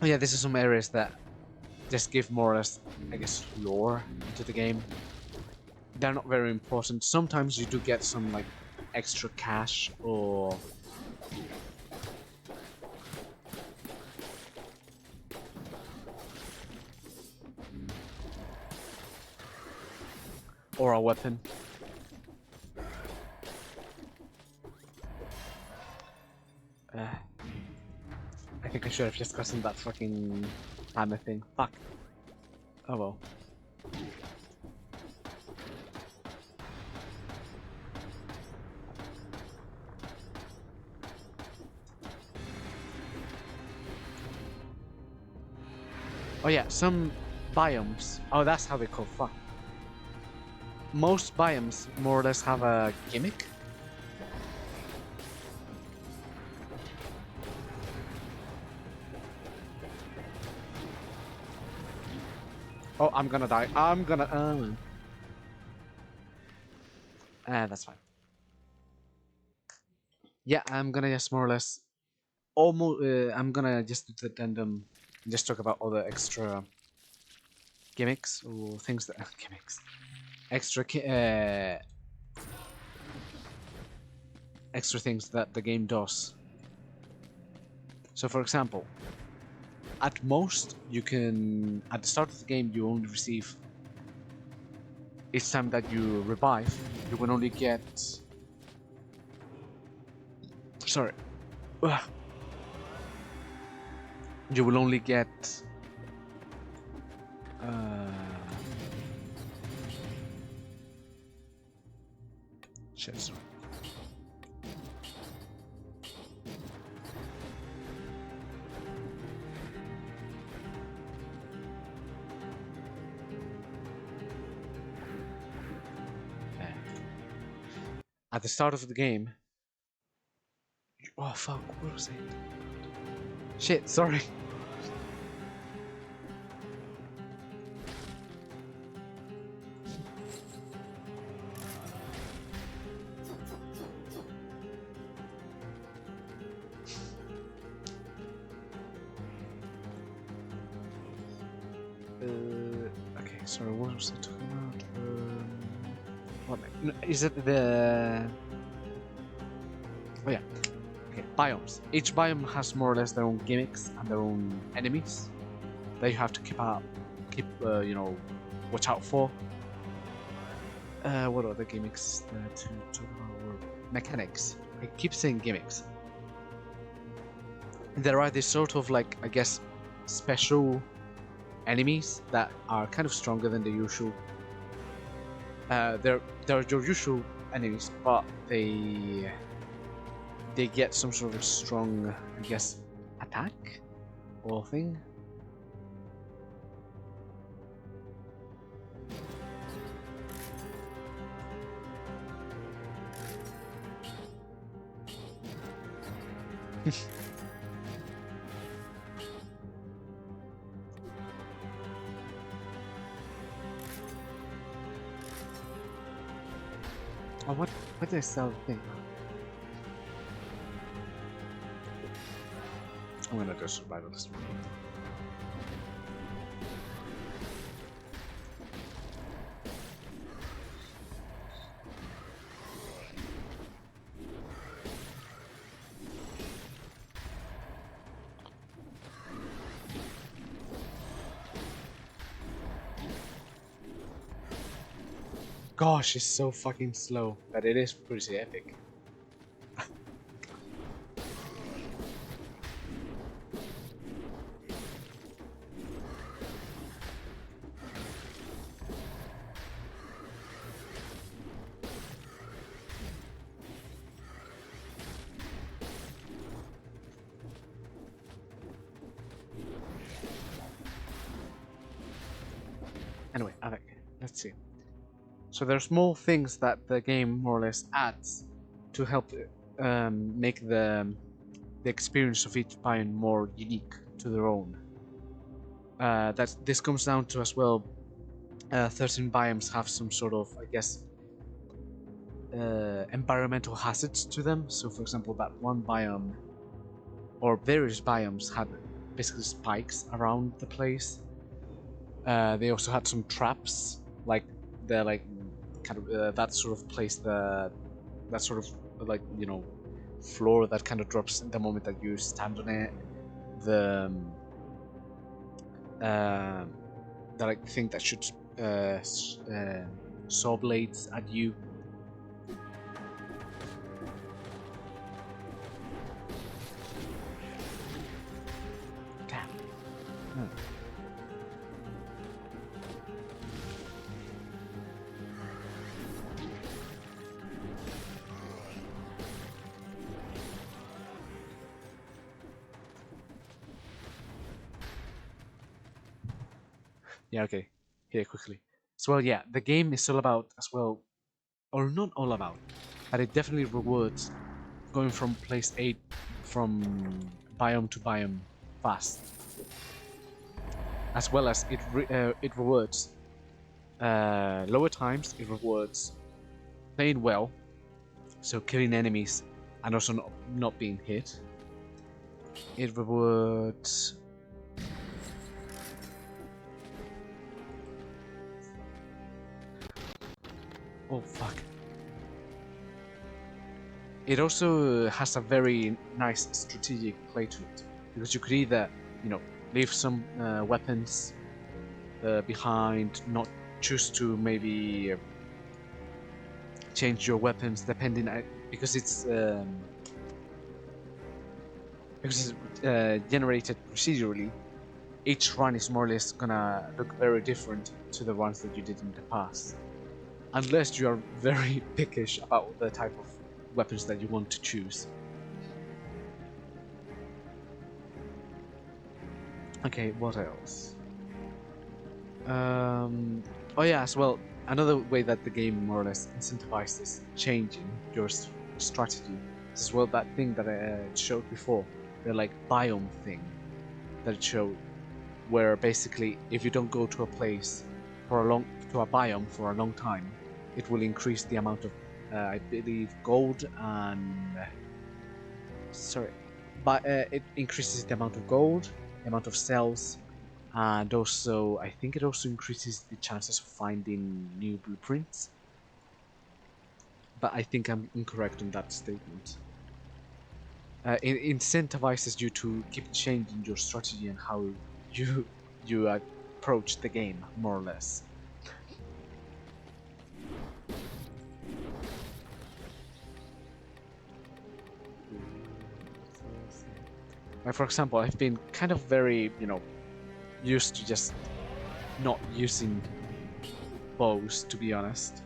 Oh yeah, this is some areas that just give more or less, I guess, lore into the game. They're not very important. Sometimes you do get some, like, extra cash or... or a weapon. I think I should have just gotten that fucking hammer thing. Fuck. Oh well. Oh yeah, some biomes. Oh, that's how they call fuck. Most biomes more or less have a gimmick. Oh, I'm gonna die. I'm gonna. That's fine. yeah, I'm gonna just more or less almost. I'm gonna just do the addendum, and just talk about all the extra gimmicks or things that gimmicks, extra extra things that the game does. So, for example, at most you can at the start of the game you only receive each time that you revive, you will only get. Sorry. Ugh. You will only get. Uh, shit, sorry. At the start of the game. Oh fuck, what was it? Shit, sorry. Okay, sorry, what was I talking about? What is it? The oh yeah, okay, biomes. Each biome has more or less their own gimmicks and their own enemies that you have to you know, watch out for. What are the gimmicks to talk about? Or mechanics. I keep saying gimmicks. There are these sort of like, I guess, special enemies that are kind of stronger than the usual. They're your usual enemies, but they get some sort of strong, I guess, attack or thing. Oh, what did I sell thing? I'm gonna do survivalist. Gosh, it's so fucking slow, but it is pretty epic. Anyway, let's see. So there's small things that the game more or less adds to help make the experience of each biome more unique to their own. That this comes down to as well. 13 biomes have some sort of, I guess, environmental hazards to them. So, for example, that one biome or various biomes had basically spikes around the place. They also had some traps, like the kind of that sort of place, that sort of like, you know, floor that kind of drops the moment that you stand on it. The like thing that shoots saw blades at you. Damn. Yeah, okay. Here, quickly. So, well, yeah, the game is all about, as well, or not all about, but it definitely rewards going from place 8, from biome to biome fast. As well as it rewards lower times, it rewards playing well, so killing enemies and also not being hit. It would... Oh, fuck. It also has a very nice strategic play to it, because you could either, you know, leave some weapons behind, not choose to maybe change your weapons depending, because it's generated procedurally. Each run is more or less gonna look very different to the ones that you did in the past, unless you are very pickish about the type of weapons that you want to choose. Okay, what else? Oh yeah, as well, another way that the game more or less incentivizes changing your strategy is as well that thing that I showed before, the like biome thing that it showed, where basically if you don't go to a place for a biome for a long time, it will increase the amount of I believe gold and it increases the amount of gold, the amount of cells, and also I think it also increases the chances of finding new blueprints. But I think I'm incorrect on that statement. It incentivizes you to keep changing your strategy and how you approach the game, more or less. Like for example, I've been kind of very, used to just not using bows, to be honest.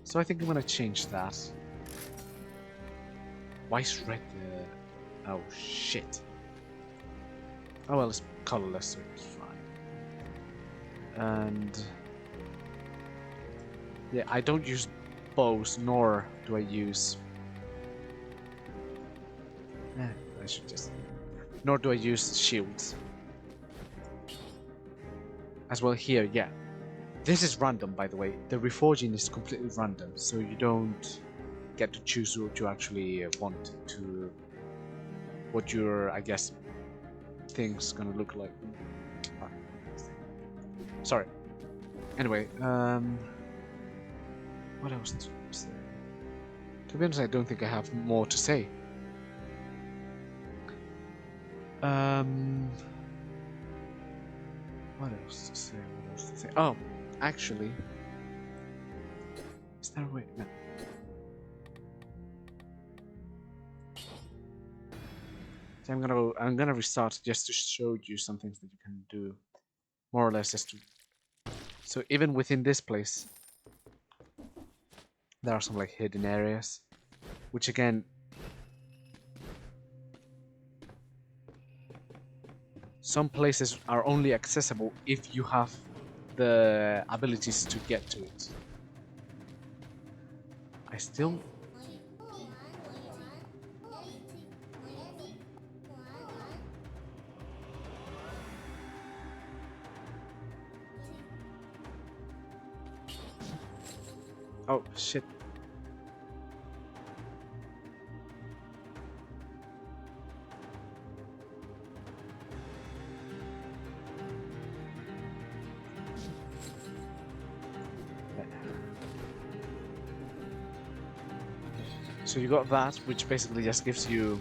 So I think I'm gonna change that. Why is red? Oh shit. Oh well, it's colorless, so it's fine. And yeah, I don't use bows, nor do I use. I should just. Nor do I use shields. As well here, yeah. This is random, by the way. The reforging is completely random, so you don't get to choose what you actually want to. What your, I guess, thing's gonna look like. Sorry. Anyway, what else to say? To be honest, I don't think I have more to say. What else to say? What else to say? Oh, actually, is there a way? No. So I'm gonna restart just to show you some things that you can do, more or less, just to. So even within this place, there are some like hidden areas, which again. Some places are only accessible if you have the abilities to get to it. I still... Oh, shit. So you got that, which basically just gives you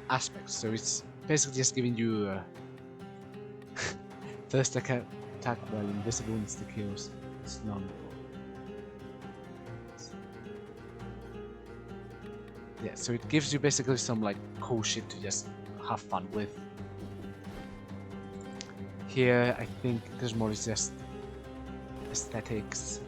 aspects. So it's basically just giving you first attack while invisible insta kills. It's none. Yeah, so it gives you basically some like cool shit to just have fun with. Here, I think there's more just aesthetics.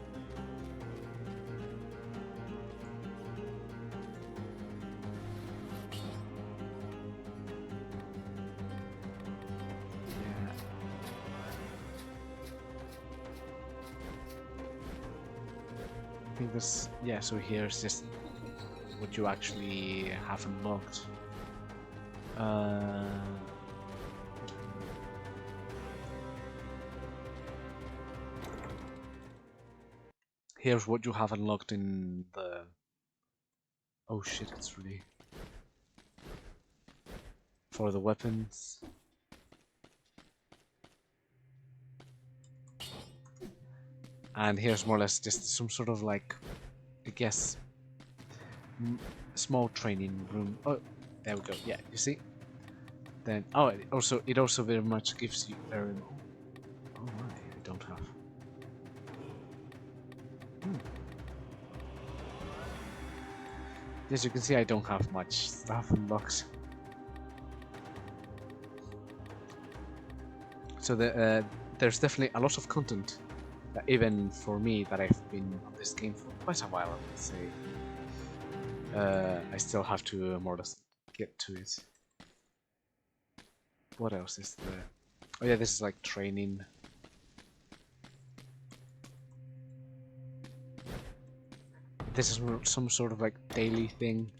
I think this, yeah, so here's just what you actually have unlocked. here's what you have unlocked in the... Oh shit, it's really... For the weapons. And here's more or less just some sort of like, I guess, small training room. Oh, there we go. Yeah, you see? Then, oh, it also very much gives you very... Oh my, I don't have... As you can see, I don't have much stuff unlocked. So there's definitely a lot of content, even for me, that I've been on this game for quite a while, I would say. I still have to more or less get to it. What else is there? Oh yeah, this is like training. This is some sort of like daily thing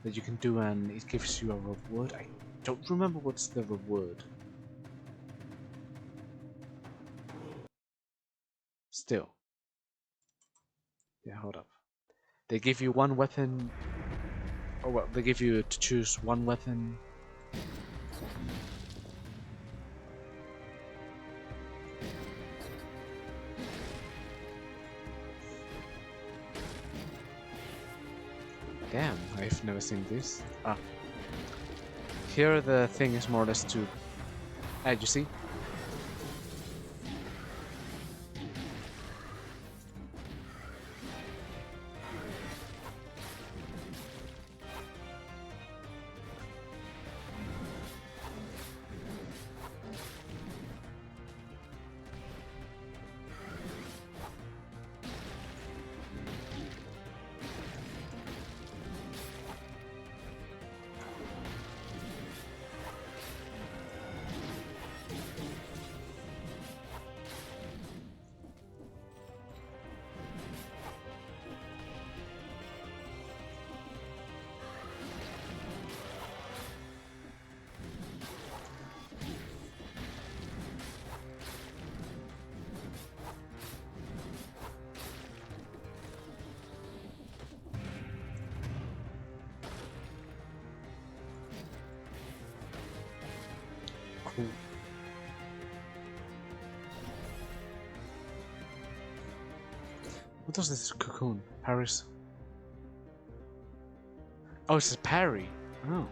that you can do, and it gives you a reward. I don't remember what's the reward. Still. Yeah, hold up. They give you one weapon. Oh well, they give you to choose one weapon. Damn, I've never seen this. Ah. Here the thing is more or less to... you see? Cool. What does this cocoon? Paris? Oh, it says parry. Oh.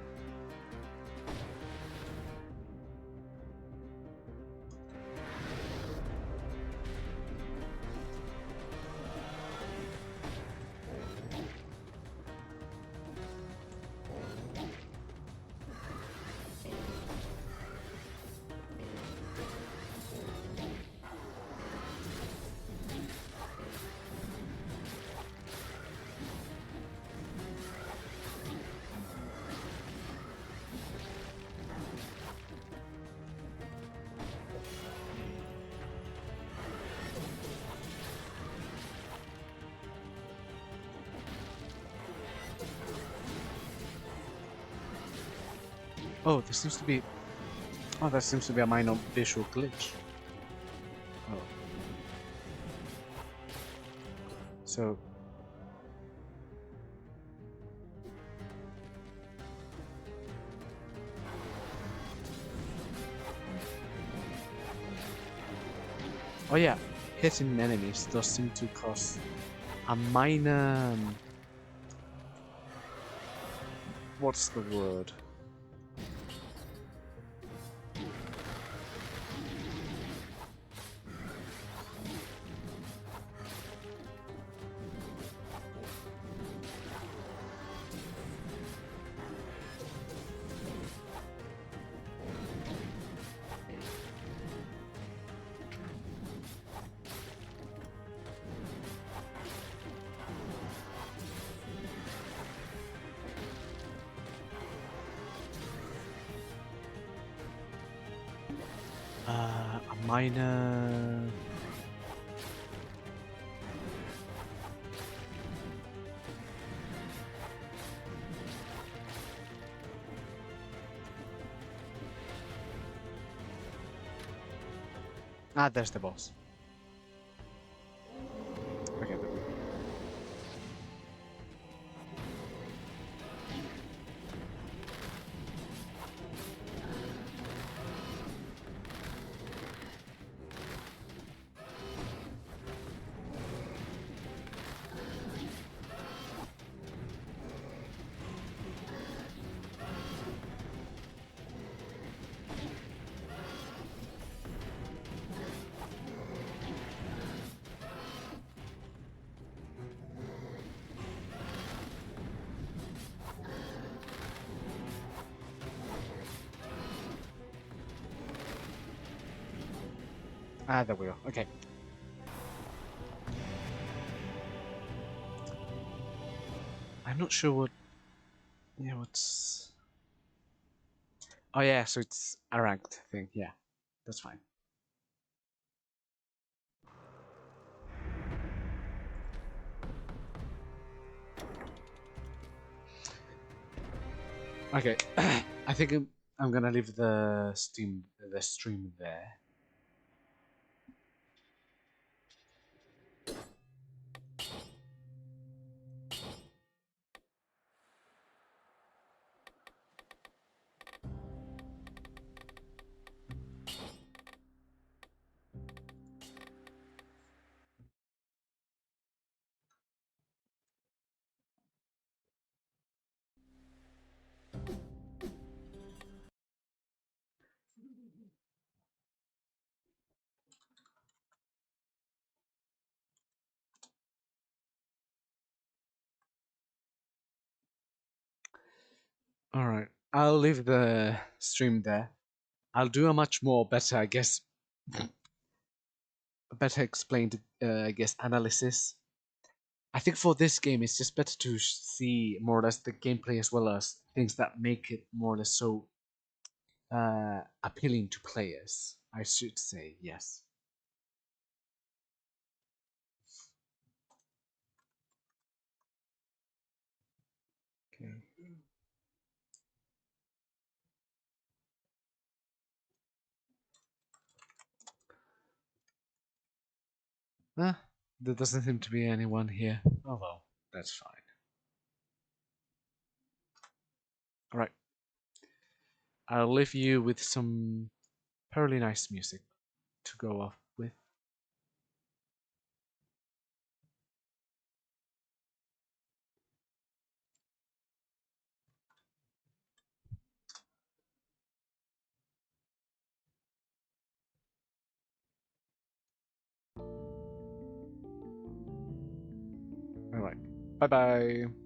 Oh, there seems to be... Oh, that seems to be a minor visual glitch. Oh. So... Oh yeah, hitting enemies does seem to cause a minor... What's the word? A minor... Ah, there's the boss. Okay, Ah, there we go. Okay. I'm not sure what. Yeah, what's. Oh yeah, so it's a ranked thing. Yeah, that's fine. Okay, I think I'm gonna leave the stream there. All right, I'll leave the stream there. I'll do a much more better, I guess, better explained, I guess, analysis. I think for this game, it's just better to see more or less the gameplay as well as things that make it more or less so appealing to players. I should say yes. Okay. Ah, there doesn't seem to be anyone here. Oh well, that's fine. All right, I'll leave you with some fairly nice music to go off with. All right, bye bye.